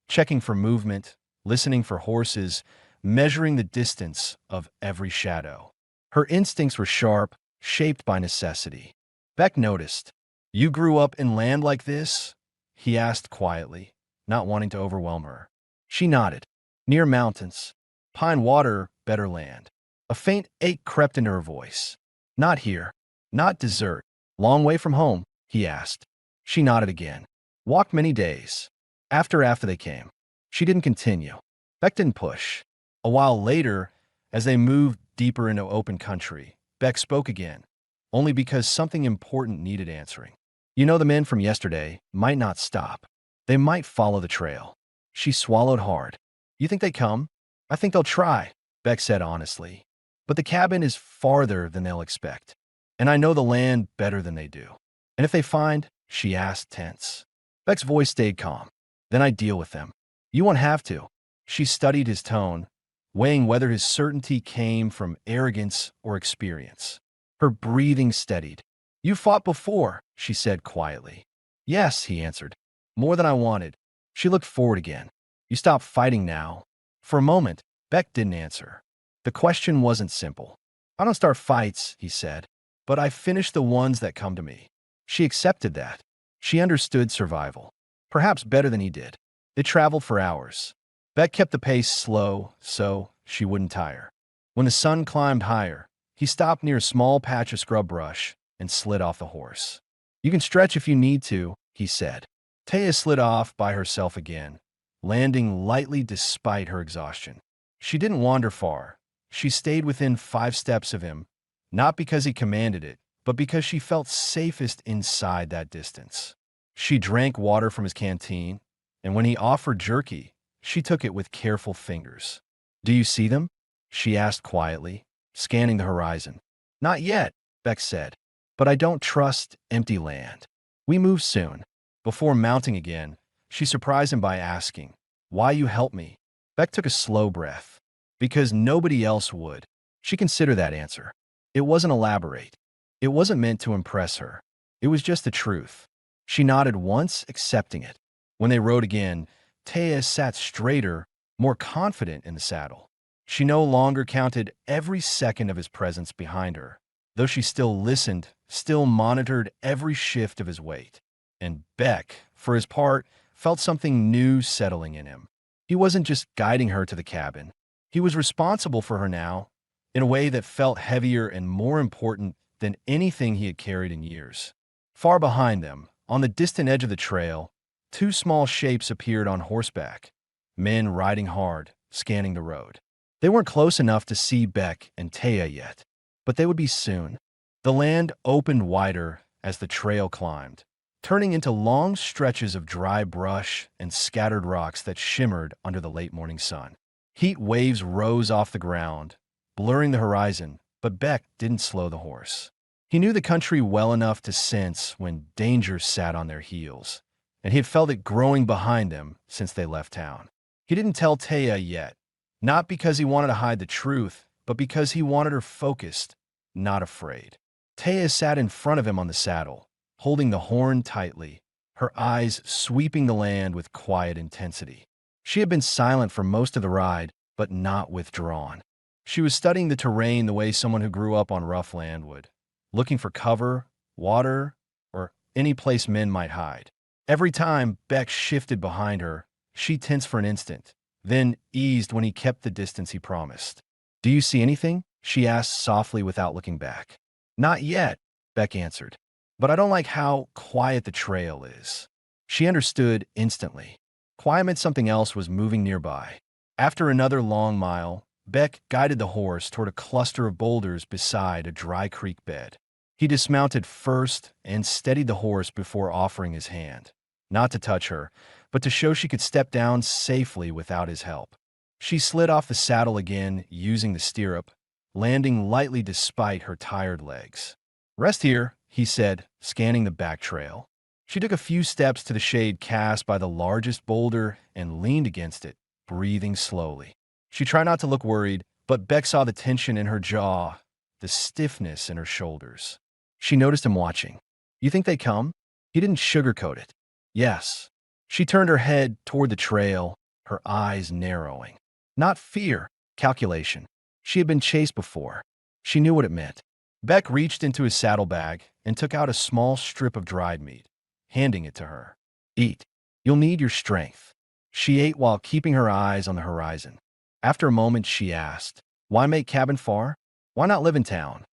checking for movement, listening for horses, measuring the distance of every shadow. Her instincts were sharp, shaped by necessity. Beck noticed. You grew up in land like this? He asked quietly, not wanting to overwhelm her. She nodded. Near mountains. Pine water, better land. A faint ache crept into her voice. Not here. Not desert. Long way from home, he asked. She nodded again. Walked many days. After they came. She didn't continue. Beck didn't push. A while later, as they moved deeper into open country, Beck spoke again, only because something important needed answering. You know, the men from yesterday might not stop. They might follow the trail. She swallowed hard. You think they come? I think they'll try, Beck said honestly. But the cabin is farther than they'll expect. And I know the land better than they do. And if they find, she asked, tense. Beck's voice stayed calm. Then I deal with them. You won't have to. She studied his tone, weighing whether his certainty came from arrogance or experience. Her breathing steadied. You fought before, she said quietly. Yes, he answered. More than I wanted. She looked forward again. You stopped fighting now. For a moment, Beck didn't answer. The question wasn't simple. I don't start fights, he said, but I finish the ones that come to me. She accepted that. She understood survival, perhaps better than he did. They traveled for hours. Beck kept the pace slow so she wouldn't tire. When the sun climbed higher, he stopped near a small patch of scrub brush and slid off the horse. You can stretch if you need to, he said. Taya slid off by herself again, landing lightly despite her exhaustion. She didn't wander far. She stayed within 5 steps of him, not because he commanded it, but because she felt safest inside that distance. She drank water from his canteen, and when he offered jerky, she took it with careful fingers. Do you see them? She asked quietly, scanning the horizon. Not yet, Beck said, but I don't trust empty land. We move soon. Before mounting again, she surprised him by asking, Why you help me? Beck took a slow breath. Because nobody else would. She considered that answer. It wasn't elaborate. It wasn't meant to impress her. It was just the truth. She nodded once, accepting it. When they rode again, Taya sat straighter, more confident in the saddle. She no longer counted every second of his presence behind her, though she still listened, still monitored every shift of his weight. And Beck, for his part, felt something new settling in him. He wasn't just guiding her to the cabin. He was responsible for her now, in a way that felt heavier and more important than anything he had carried in years. Far behind them, on the distant edge of the trail, 2 small shapes appeared on horseback, men riding hard, scanning the road. They weren't close enough to see Beck and Taya yet, but they would be soon. The land opened wider as the trail climbed, turning into long stretches of dry brush and scattered rocks that shimmered under the late morning sun. Heat waves rose off the ground, blurring the horizon, but Beck didn't slow the horse. He knew the country well enough to sense when danger sat on their heels, and he had felt it growing behind them since they left town. He didn't tell Taya yet, not because he wanted to hide the truth, but because he wanted her focused, not afraid. Taya sat in front of him on the saddle, holding the horn tightly, her eyes sweeping the land with quiet intensity. She had been silent for most of the ride, but not withdrawn. She was studying the terrain the way someone who grew up on rough land would, looking for cover, water, or any place men might hide. Every time Beck shifted behind her, she tensed for an instant, then eased when he kept the distance he promised. Do you see anything? She asked softly without looking back. Not yet, Beck answered. But I don't like how quiet the trail is. She understood instantly. Quiet meant something else was moving nearby. After another long mile, Beck guided the horse toward a cluster of boulders beside a dry creek bed. He dismounted first and steadied the horse before offering his hand. Not to touch her, but to show she could step down safely without his help. She slid off the saddle again, using the stirrup, landing lightly despite her tired legs. Rest here, he said, scanning the back trail. She took a few steps to the shade cast by the largest boulder and leaned against it, breathing slowly. She tried not to look worried, but Beck saw the tension in her jaw, the stiffness in her shoulders. She noticed him watching. You think they come? He didn't sugarcoat it. Yes. She turned her head toward the trail, her eyes narrowing. Not fear, calculation. She had been chased before. She knew what it meant. Beck reached into his saddlebag and took out a small strip of dried meat, handing it to her. Eat. You'll need your strength. She ate while keeping her eyes on the horizon. After a moment, she asked, Why make cabin far? Why not live in town?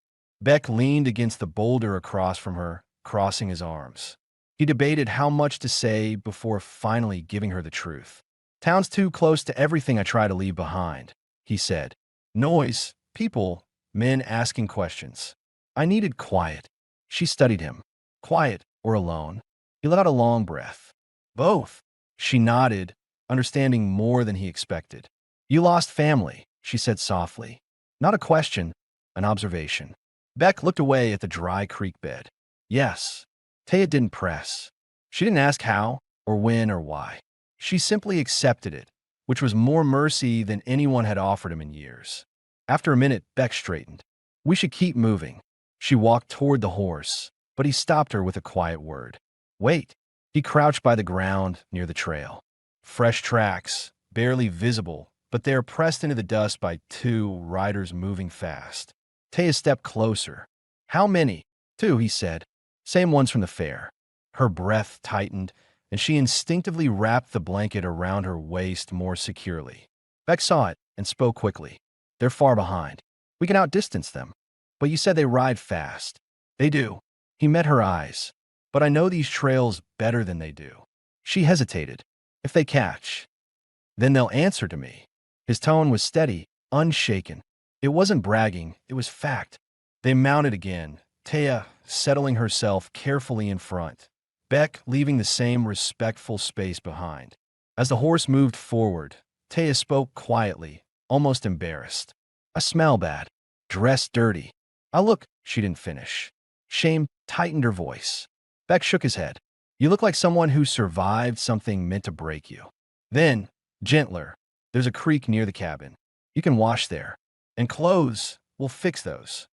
Beck leaned against the boulder across from her, crossing his arms. He debated how much to say before finally giving her the truth. Town's too close to everything I try to leave behind, he said. Noise, people, men asking questions. I needed quiet. She studied him. Quiet or alone? He let out a long breath. Both. She nodded, understanding more than he expected. You lost family, she said softly. Not a question, an observation. Beck looked away at the dry creek bed. Yes. Taya didn't press. She didn't ask how, or when, or why. She simply accepted it, which was more mercy than anyone had offered him in years. After a minute, Beck straightened. We should keep moving. She walked toward the horse, but he stopped her with a quiet word. Wait. He crouched by the ground near the trail. Fresh tracks, barely visible, but they are pressed into the dust by two riders moving fast. Taya stepped closer. How many? Two, he said. Same ones from the fair. Her breath tightened, and she instinctively wrapped the blanket around her waist more securely. Beck saw it and spoke quickly. They're far behind. We can outdistance them. But you said they ride fast. They do. He met her eyes. But I know these trails better than they do. She hesitated. If they catch, then they'll answer to me. His tone was steady, unshaken. It wasn't bragging, it was fact. They mounted again, Taya settling herself carefully in front, Beck leaving the same respectful space behind. As the horse moved forward, Taya spoke quietly, almost embarrassed. I smell bad. Dressed dirty. I look, she didn't finish. Shame tightened her voice. Beck shook his head. You look like someone who survived something meant to break you. Then, gentler, there's a creek near the cabin. You can wash there. And clothes, we'll fix those.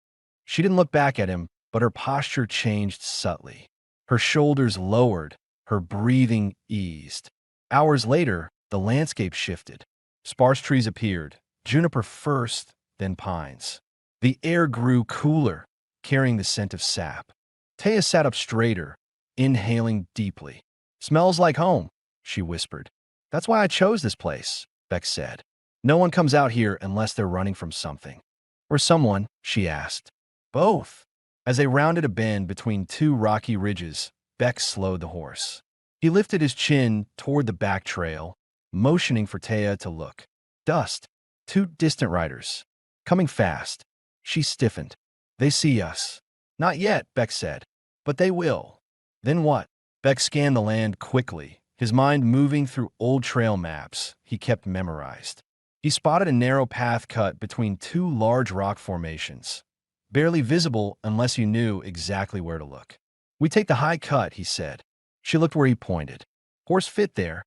She didn't look back at him, but her posture changed subtly. Her shoulders lowered, her breathing eased. Hours later, the landscape shifted. Sparse trees appeared, juniper first, then pines. The air grew cooler, carrying the scent of sap. Taya sat up straighter, inhaling deeply. Smells like home, she whispered. That's why I chose this place, Beck said. No one comes out here unless they're running from something. Or someone, she asked. Both. As they rounded a bend between two rocky ridges, Beck slowed the horse. He lifted his chin toward the back trail, motioning for Taya to look. Dust. Two distant riders. Coming fast. She stiffened. They see us. Not yet, Beck said. But they will. Then what? Beck scanned the land quickly, his mind moving through old trail maps he kept memorized. He spotted a narrow path cut between two large rock formations, barely visible unless you knew exactly where to look. We take the high cut, he said. She looked where he pointed. Horse fit there.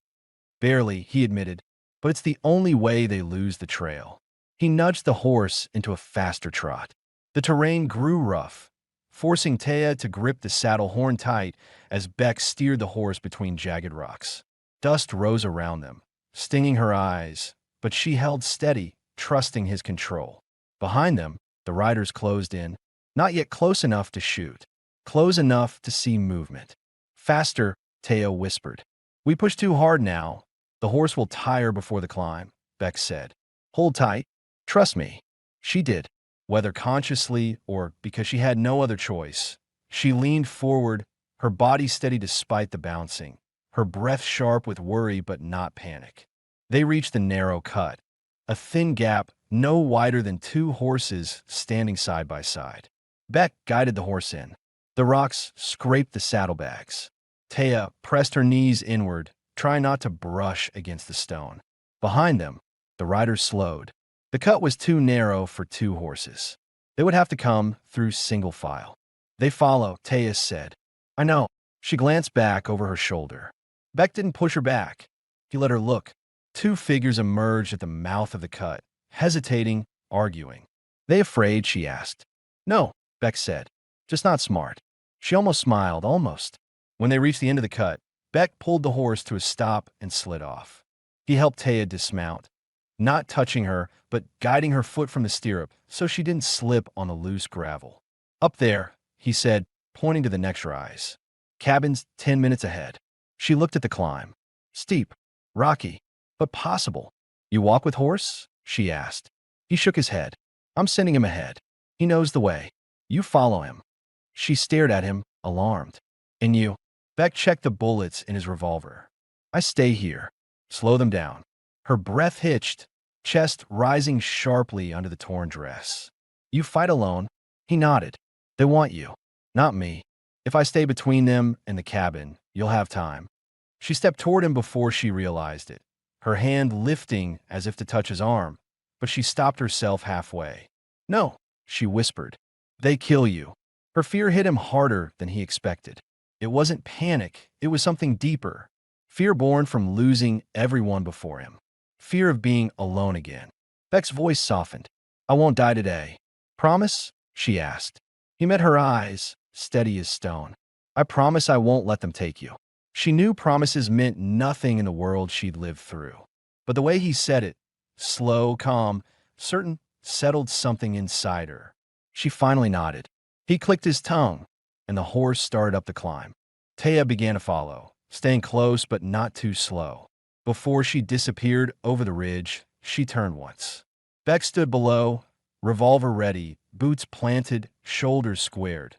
Barely, he admitted, but it's the only way they lose the trail. He nudged the horse into a faster trot. The terrain grew rough, forcing Taya to grip the saddle horn tight as Beck steered the horse between jagged rocks. Dust rose around them, stinging her eyes, but she held steady, trusting his control. Behind them, the riders closed in, not yet close enough to shoot, close enough to see movement. Faster, Taya whispered. We push too hard now. The horse will tire before the climb, Beck said. Hold tight. Trust me. She did. Whether consciously or because she had no other choice, she leaned forward, her body steady despite the bouncing, her breath sharp with worry but not panic. They reached the narrow cut, a thin gap no wider than two horses standing side by side. Beck guided the horse in. The rocks scraped the saddlebags. Taya pressed her knees inward, trying not to brush against the stone. Behind them, the riders slowed. The cut was too narrow for two horses. They would have to come through single file. They follow, Taya said. I know. She glanced back over her shoulder. Beck didn't push her back. He let her look. Two figures emerged at the mouth of the cut, hesitating, arguing. They afraid? She asked. No, Beck said. Just not smart. She almost smiled, almost. When they reached the end of the cut, Beck pulled the horse to a stop and slid off. He helped Taya dismount, not touching her, but guiding her foot from the stirrup so she didn't slip on the loose gravel. Up there, he said, pointing to the next rise. Cabins 10 minutes ahead. She looked at the climb. Steep, rocky, but possible. You walk with horse? She asked. He shook his head. I'm sending him ahead. He knows the way. You follow him. She stared at him, alarmed. And you? Beck checked the bullets in his revolver. I stay here. Slow them down. Her breath hitched, chest rising sharply under the torn dress. You fight alone? He nodded. They want you, not me. If I stay between them and the cabin, you'll have time. She stepped toward him before she realized it, her hand lifting as if to touch his arm, but she stopped herself halfway. No, she whispered. They kill you. Her fear hit him harder than he expected. It wasn't panic, it was something deeper. Fear born from losing everyone before him. Fear of being alone again. Beck's voice softened. I won't die today. Promise? She asked. He met her eyes, steady as stone. I promise I won't let them take you. She knew promises meant nothing in the world she'd lived through. But the way he said it, slow, calm, certain, settled something inside her. She finally nodded. He clicked his tongue, and the horse started up the climb. Taya began to follow, staying close but not too slow. Before she disappeared over the ridge, she turned once. Beck stood below, revolver ready, boots planted, shoulders squared.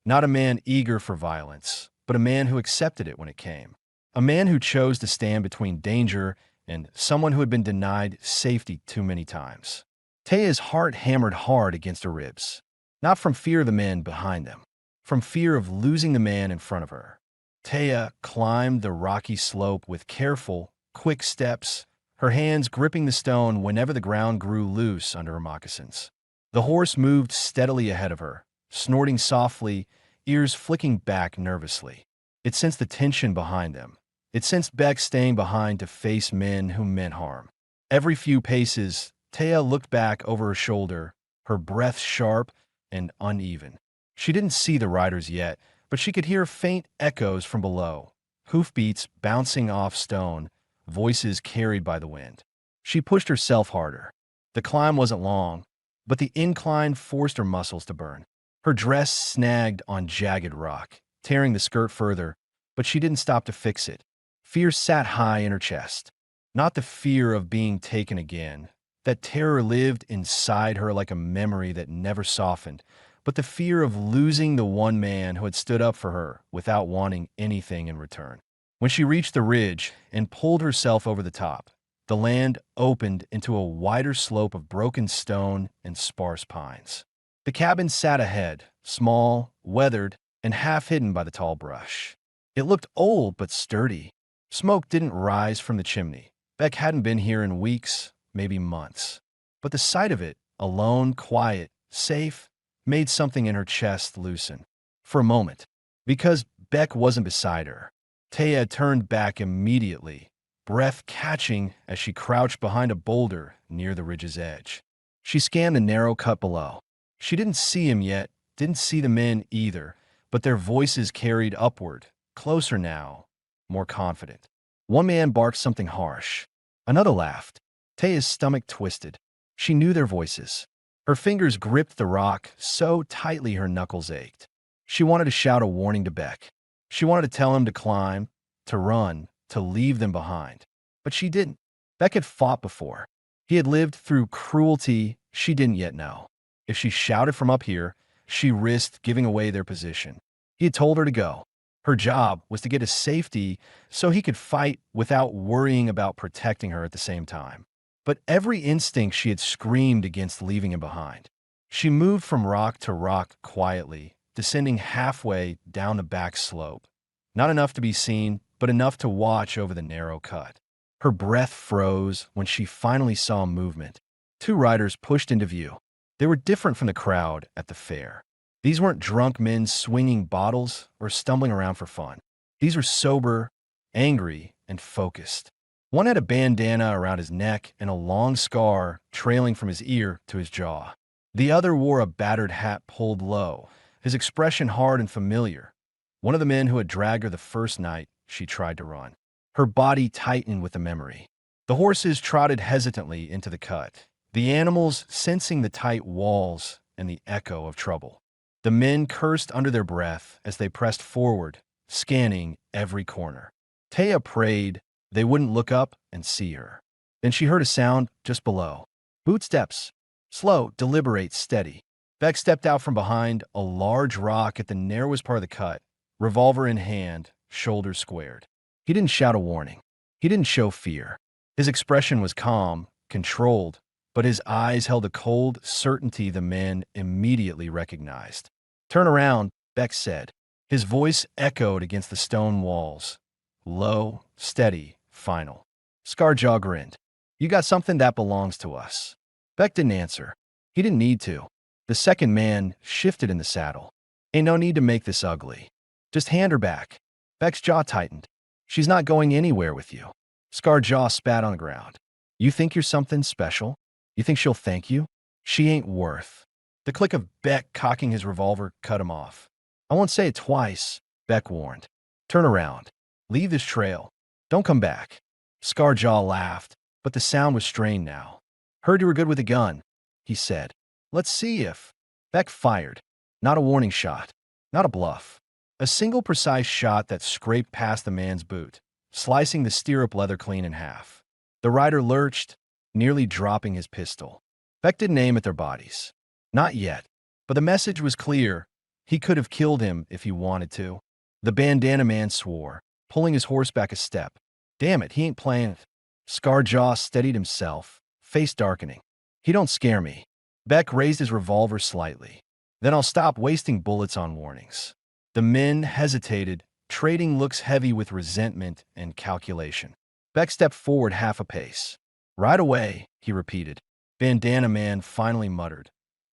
Not a man eager for violence, but a man who accepted it when it came. A man who chose to stand between danger and someone who had been denied safety too many times. Taya's heart hammered hard against her ribs, not from fear of the men behind them, from fear of losing the man in front of her. Taya climbed the rocky slope with careful, quick steps, her hands gripping the stone whenever the ground grew loose under her moccasins. The horse moved steadily ahead of her, snorting softly, ears flicking back nervously. It sensed the tension behind them. It sensed Beck staying behind to face men who meant harm. Every few paces, Taya looked back over her shoulder, her breath sharp and uneven. She didn't see the riders yet, but she could hear faint echoes from below, hoofbeats bouncing off stone, voices carried by the wind. She pushed herself harder. The climb wasn't long, but the incline forced her muscles to burn. Her dress snagged on jagged rock, tearing the skirt further, but she didn't stop to fix it. Fear sat high in her chest. Not the fear of being taken again. That terror lived inside her like a memory that never softened, but the fear of losing the one man who had stood up for her without wanting anything in return. When she reached the ridge and pulled herself over the top, the land opened into a wider slope of broken stone and sparse pines. The cabin sat ahead, small, weathered, and half hidden by the tall brush. It looked old but sturdy. Smoke didn't rise from the chimney. Beck hadn't been here in weeks, maybe months. But the sight of it, alone, quiet, safe, made something in her chest loosen. For a moment. Because Beck wasn't beside her. Taya turned back immediately, breath catching as she crouched behind a boulder near the ridge's edge. She scanned the narrow cut below. She didn't see him yet, didn't see the men either, but their voices carried upward, closer now, more confident. One man barked something harsh. Another laughed. Taya's stomach twisted. She knew their voices. Her fingers gripped the rock so tightly her knuckles ached. She wanted to shout a warning to Beck. She wanted to tell him to climb, to run, to leave them behind. But she didn't. Beck had fought before. He had lived through cruelty she didn't yet know. If she shouted from up here, she risked giving away their position. He had told her to go. Her job was to get to safety so he could fight without worrying about protecting her at the same time. But every instinct she had screamed against leaving him behind. She moved from rock to rock quietly, descending halfway down the back slope. Not enough to be seen, but enough to watch over the narrow cut. Her breath froze when she finally saw movement. Two riders pushed into view. They were different from the crowd at the fair. These weren't drunk men swinging bottles or stumbling around for fun. These were sober, angry, and focused. One had a bandana around his neck and a long scar trailing from his ear to his jaw. The other wore a battered hat pulled low, his expression hard and familiar. One of the men who had dragged her the first night she tried to run. Her body tightened with the memory. The horses trotted hesitantly into the cut, the animals sensing the tight walls and the echo of trouble. The men cursed under their breath as they pressed forward, scanning every corner. Taya prayed they wouldn't look up and see her. Then she heard a sound just below. Bootsteps. Slow, deliberate, steady. Beck stepped out from behind a large rock at the narrowest part of the cut, revolver in hand, shoulders squared. He didn't shout a warning. He didn't show fear. His expression was calm, controlled, but his eyes held a cold certainty the men immediately recognized. Turn around, Beck said. His voice echoed against the stone walls. Low, steady, final. Scarjaw grinned. You got something that belongs to us. Beck didn't answer. He didn't need to. The second man shifted in the saddle. Ain't no need to make this ugly. Just hand her back. Beck's jaw tightened. She's not going anywhere with you. Scarjaw spat on the ground. You think you're something special? You think she'll thank you? She ain't worth. The click of Beck cocking his revolver cut him off. I won't say it twice, Beck warned. Turn around. Leave this trail. Don't come back. Scarjaw laughed, but the sound was strained now. Heard you were good with a gun, he said. Let's see if. Beck fired. Not a warning shot. Not a bluff. A single precise shot that scraped past the man's boot, slicing the stirrup leather clean in half. The rider lurched, nearly dropping his pistol. Beck didn't aim at their bodies. Not yet. But the message was clear. He could have killed him if he wanted to. The bandana man swore, pulling his horse back a step. Damn it, he ain't playing it. Scarjaw steadied himself, face darkening. He don't scare me. Beck raised his revolver slightly. Then I'll stop wasting bullets on warnings. The men hesitated, trading looks heavy with resentment and calculation. Beck stepped forward half a pace. Right away, he repeated. Bandana man finally muttered.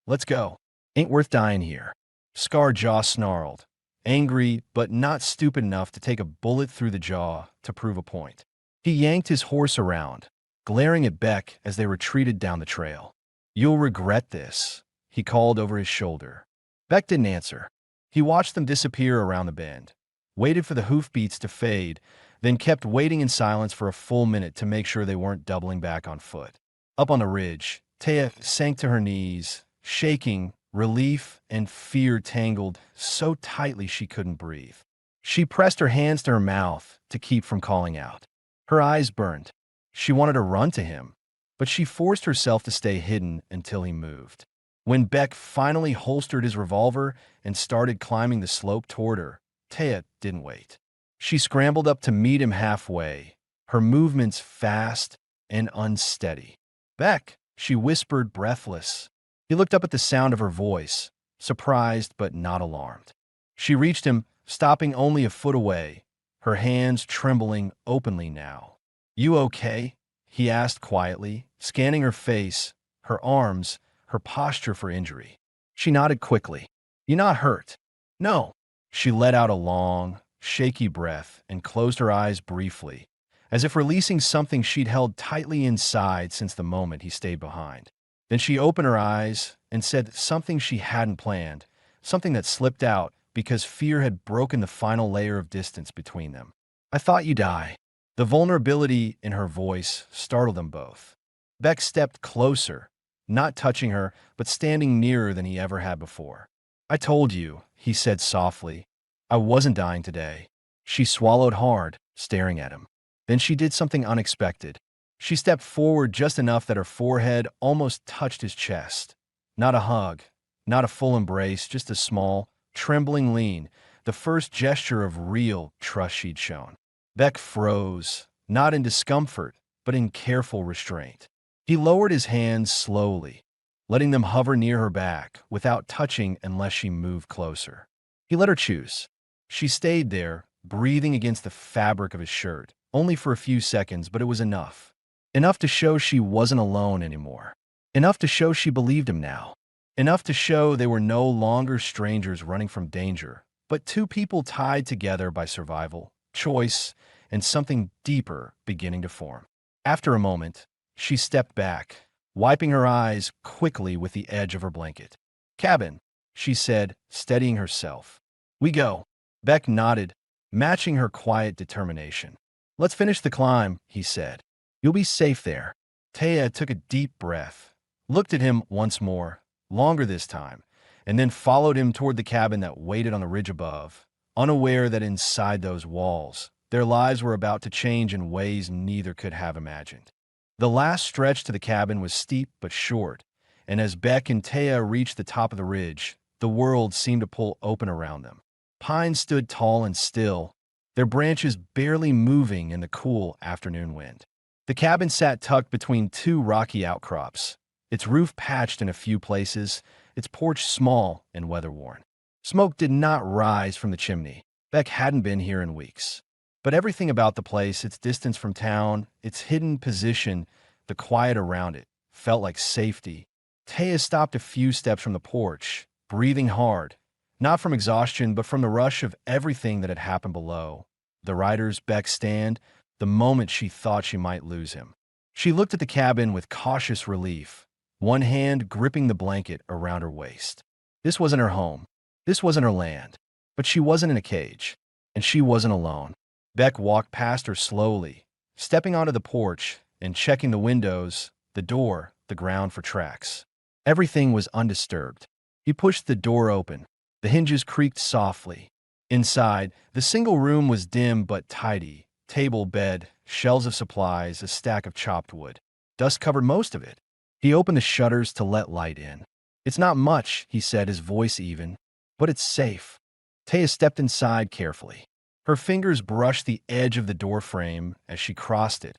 Let's go. Ain't worth dying here. Scarjaw snarled, angry but not stupid enough to take a bullet through the jaw to prove a point. He yanked his horse around, glaring at Beck as they retreated down the trail. You'll regret this, he called over his shoulder. Beck didn't answer. He watched them disappear around the bend, waited for the hoofbeats to fade, then kept waiting in silence for a full minute to make sure they weren't doubling back on foot. Up on the ridge, Taya sank to her knees, shaking, relief and fear tangled so tightly she couldn't breathe. She pressed her hands to her mouth to keep from calling out. Her eyes burned. She wanted to run to him, but she forced herself to stay hidden until he moved. When Beck finally holstered his revolver and started climbing the slope toward her, Taya didn't wait. She scrambled up to meet him halfway, her movements fast and unsteady. Beck, she whispered, breathless. He looked up at the sound of her voice, surprised but not alarmed. She reached him, stopping only a foot away, her hands trembling openly now. You okay? He asked quietly, scanning her face, her arms, her posture for injury. She nodded quickly. You not hurt? No. She let out a long, shaky breath and closed her eyes briefly, as if releasing something she'd held tightly inside since the moment he stayed behind. Then she opened her eyes and said something she hadn't planned, something that slipped out because fear had broken the final layer of distance between them. I thought you'd die. The vulnerability in her voice startled them both. Beck stepped closer, not touching her, but standing nearer than he ever had before. I told you, he said softly. I wasn't dying today. She swallowed hard, staring at him. Then she did something unexpected. She stepped forward just enough that her forehead almost touched his chest. Not a hug, Not a full embrace, just a small, trembling lean, the first gesture of real trust she'd shown. Beck froze, not in discomfort, but in careful restraint. He lowered his hands slowly, letting them hover near her back without touching unless she moved closer. He let her choose. She stayed there, breathing against the fabric of his shirt, only for a few seconds, but it was enough. Enough to show she wasn't alone anymore. Enough to show she believed him now. Enough to show they were no longer strangers running from danger, but two people tied together by survival, choice, and something deeper beginning to form. After a moment, she stepped back, wiping her eyes quickly with the edge of her blanket. "Cabin," she said, steadying herself. "We go." Beck nodded, matching her quiet determination. "Let's finish the climb," he said. "You'll be safe there." Taya took a deep breath, looked at him once more, longer this time, and then followed him toward the cabin that waited on the ridge above, unaware that inside those walls, their lives were about to change in ways neither could have imagined. The last stretch to the cabin was steep but short, and as Beck and Taya reached the top of the ridge, the world seemed to pull open around them. Pines stood tall and still, their branches barely moving in the cool afternoon wind. The cabin sat tucked between two rocky outcrops, its roof patched in a few places, its porch small and weather-worn. Smoke did not rise from the chimney. Beck hadn't been here in weeks. But everything about the place, its distance from town, its hidden position, the quiet around it, felt like safety. Taya stopped a few steps from the porch, breathing hard, not from exhaustion, but from the rush of everything that had happened below. The riders, Beck's stand, the moment she thought she might lose him. She looked at the cabin with cautious relief, one hand gripping the blanket around her waist. This wasn't her home. This wasn't her land. But she wasn't in a cage, and she wasn't alone. Beck walked past her slowly, stepping onto the porch and checking the windows, the door, the ground for tracks. Everything was undisturbed. He pushed the door open. The hinges creaked softly. Inside, the single room was dim but tidy. Table, bed, shelves of supplies, a stack of chopped wood. Dust covered most of it. He opened the shutters to let light in. "It's not much," he said, his voice even, "but it's safe." Taya stepped inside carefully. Her fingers brushed the edge of the doorframe as she crossed it,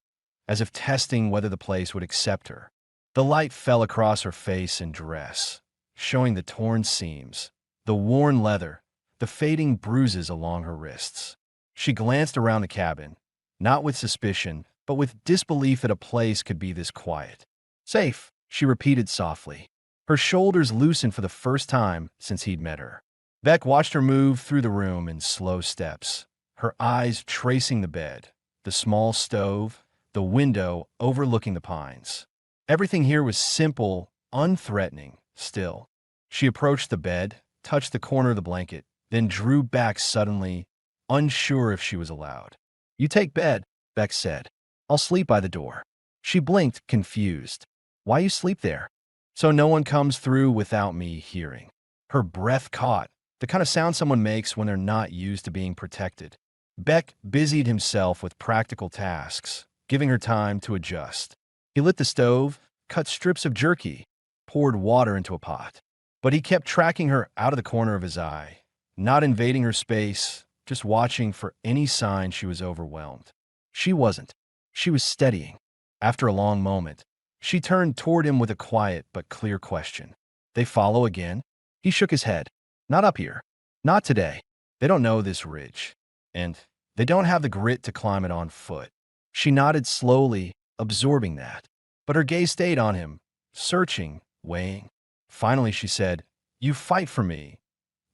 as if testing whether the place would accept her. The light fell across her face and dress, showing the torn seams, the worn leather, the fading bruises along her wrists. She glanced around the cabin, not with suspicion, but with disbelief that a place could be this quiet. "Safe," she repeated softly. Her shoulders loosened for the first time since he'd met her. Beck watched her move through the room in slow steps, her eyes tracing the bed, the small stove, the window overlooking the pines. Everything here was simple, unthreatening, still. She approached the bed, touched the corner of the blanket, then drew back suddenly, unsure if she was allowed. "You take bed," Beck said. "I'll sleep by the door." She blinked, confused. "Why you sleep there?" "So no one comes through without me hearing." Her breath caught, the kind of sound someone makes when they're not used to being protected. Beck busied himself with practical tasks, giving her time to adjust. He lit the stove, cut strips of jerky, poured water into a pot. But he kept tracking her out of the corner of his eye, not invading her space, just watching for any sign she was overwhelmed. She wasn't. She was steadying. After a long moment, she turned toward him with a quiet but clear question. "They follow again?" He shook his head. "Not up here. Not today. They don't know this ridge. And they don't have the grit to climb it on foot." She nodded slowly, absorbing that. But her gaze stayed on him, searching, weighing. Finally, she said, "You fight for me,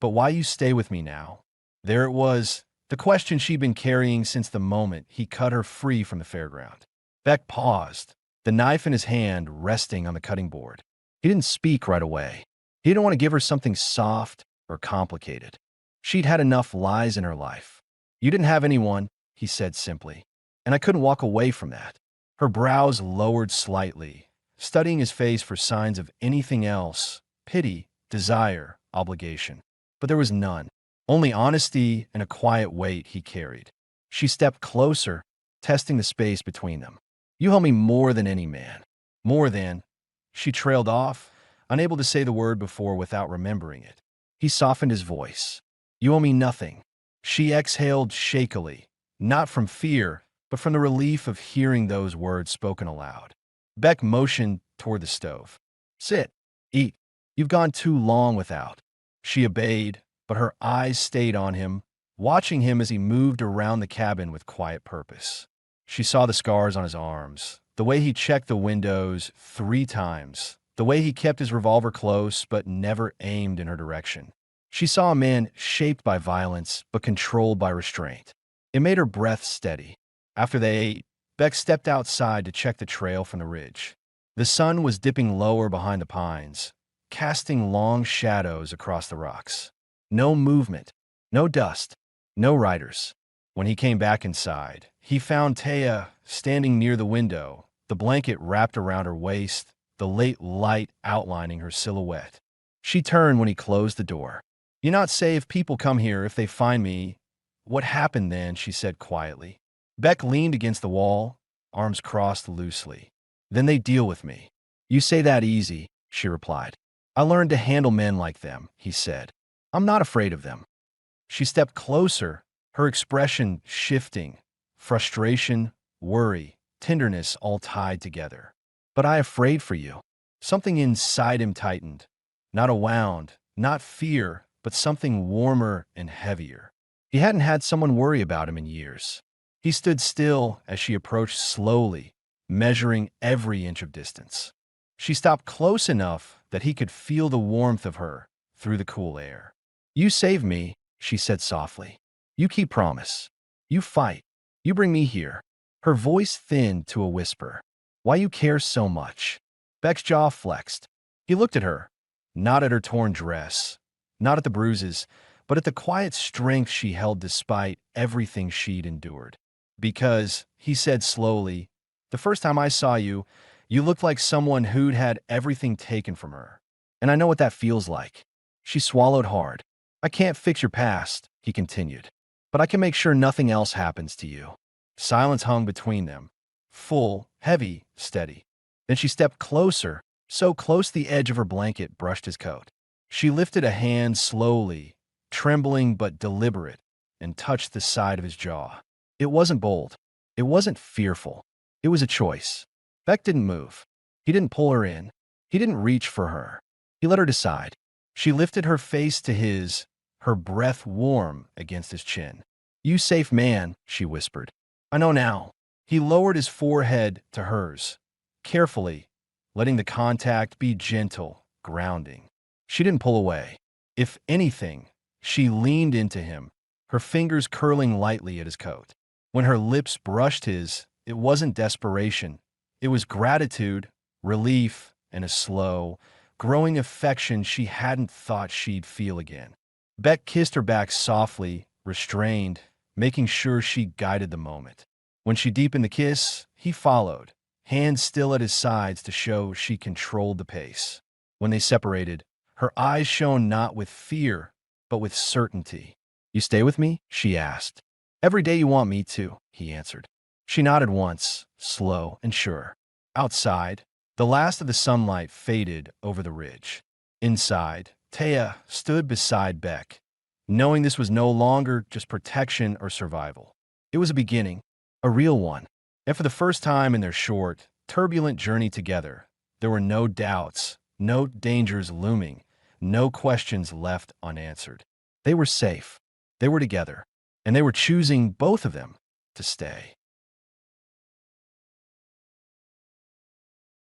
but why you stay with me now?" There it was, the question she'd been carrying since the moment he cut her free from the fairground. Beck paused, the knife in his hand resting on the cutting board. He didn't speak right away. He didn't want to give her something soft or complicated. She'd had enough lies in her life. "You didn't have anyone," he said simply, "and I couldn't walk away from that." Her brows lowered slightly, studying his face for signs of anything else, pity, desire, obligation. But there was none, only honesty and a quiet weight he carried. She stepped closer, testing the space between them. "You help me more than any man. More than—" She trailed off, unable to say the word before without remembering it. He softened his voice. "You owe me nothing." She exhaled shakily, not from fear, but from the relief of hearing those words spoken aloud. Beck motioned toward the stove. "Sit. Eat. You've gone too long without." She obeyed, but her eyes stayed on him, watching him as he moved around the cabin with quiet purpose. She saw the scars on his arms, the way he checked the windows 3 times, the way he kept his revolver close but never aimed in her direction. She saw a man shaped by violence but controlled by restraint. It made her breath steady. After they ate, Beck stepped outside to check the trail from the ridge. The sun was dipping lower behind the pines, casting long shadows across the rocks. No movement, no dust, no riders. When he came back inside, he found Taya standing near the window, the blanket wrapped around her waist, the late light outlining her silhouette. She turned when he closed the door. "You not say if people come here if they find me. What happened then?" she said quietly. Beck leaned against the wall, arms crossed loosely. "Then they deal with me." "You say that easy," she replied. "I learned to handle men like them," he said. "I'm not afraid of them." She stepped closer, her expression shifting, frustration, worry, tenderness all tied together. "But I afraid for you." Something inside him tightened. Not a wound, not fear, but something warmer and heavier. He hadn't had someone worry about him in years. He stood still as she approached slowly, measuring every inch of distance. She stopped close enough that he could feel the warmth of her through the cool air. "You save me," she said softly. "You keep promise. You fight. You bring me here." Her voice thinned to a whisper. "Why you care so much?" Beck's jaw flexed. He looked at her, not at her torn dress, not at the bruises, but at the quiet strength she held despite everything she'd endured. "Because," he said slowly, "the first time I saw you, you looked like someone who'd had everything taken from her. And I know what that feels like." She swallowed hard. "I can't fix your past," he continued, "but I can make sure nothing else happens to you." Silence hung between them, full, heavy, steady. Then she stepped closer, so close the edge of her blanket brushed his coat. She lifted a hand slowly, trembling but deliberate, and touched the side of his jaw. It wasn't bold. It wasn't fearful. It was a choice. Beck didn't move. He didn't pull her in. He didn't reach for her. He let her decide. She lifted her face to his, her breath warm against his chin. "You safe man," she whispered. "I know now." He lowered his forehead to hers, carefully, letting the contact be gentle, grounding. She didn't pull away. If anything, she leaned into him, her fingers curling lightly at his coat. When her lips brushed his, it wasn't desperation. It was gratitude, relief, and a slow, growing affection she hadn't thought she'd feel again. Beck kissed her back softly, restrained, making sure she guided the moment. When she deepened the kiss, he followed, hands still at his sides to show she controlled the pace. When they separated, her eyes shone not with fear, but with certainty. "You stay with me?" she asked. "Every day you want me to," he answered. She nodded once, slow and sure. Outside, the last of the sunlight faded over the ridge. Inside, Taya stood beside Beck, knowing this was no longer just protection or survival. It was a beginning, a real one. And for the first time in their short, turbulent journey together, there were no doubts, no dangers looming, no questions left unanswered. They were safe. They were together. And they were choosing, both of them, to stay.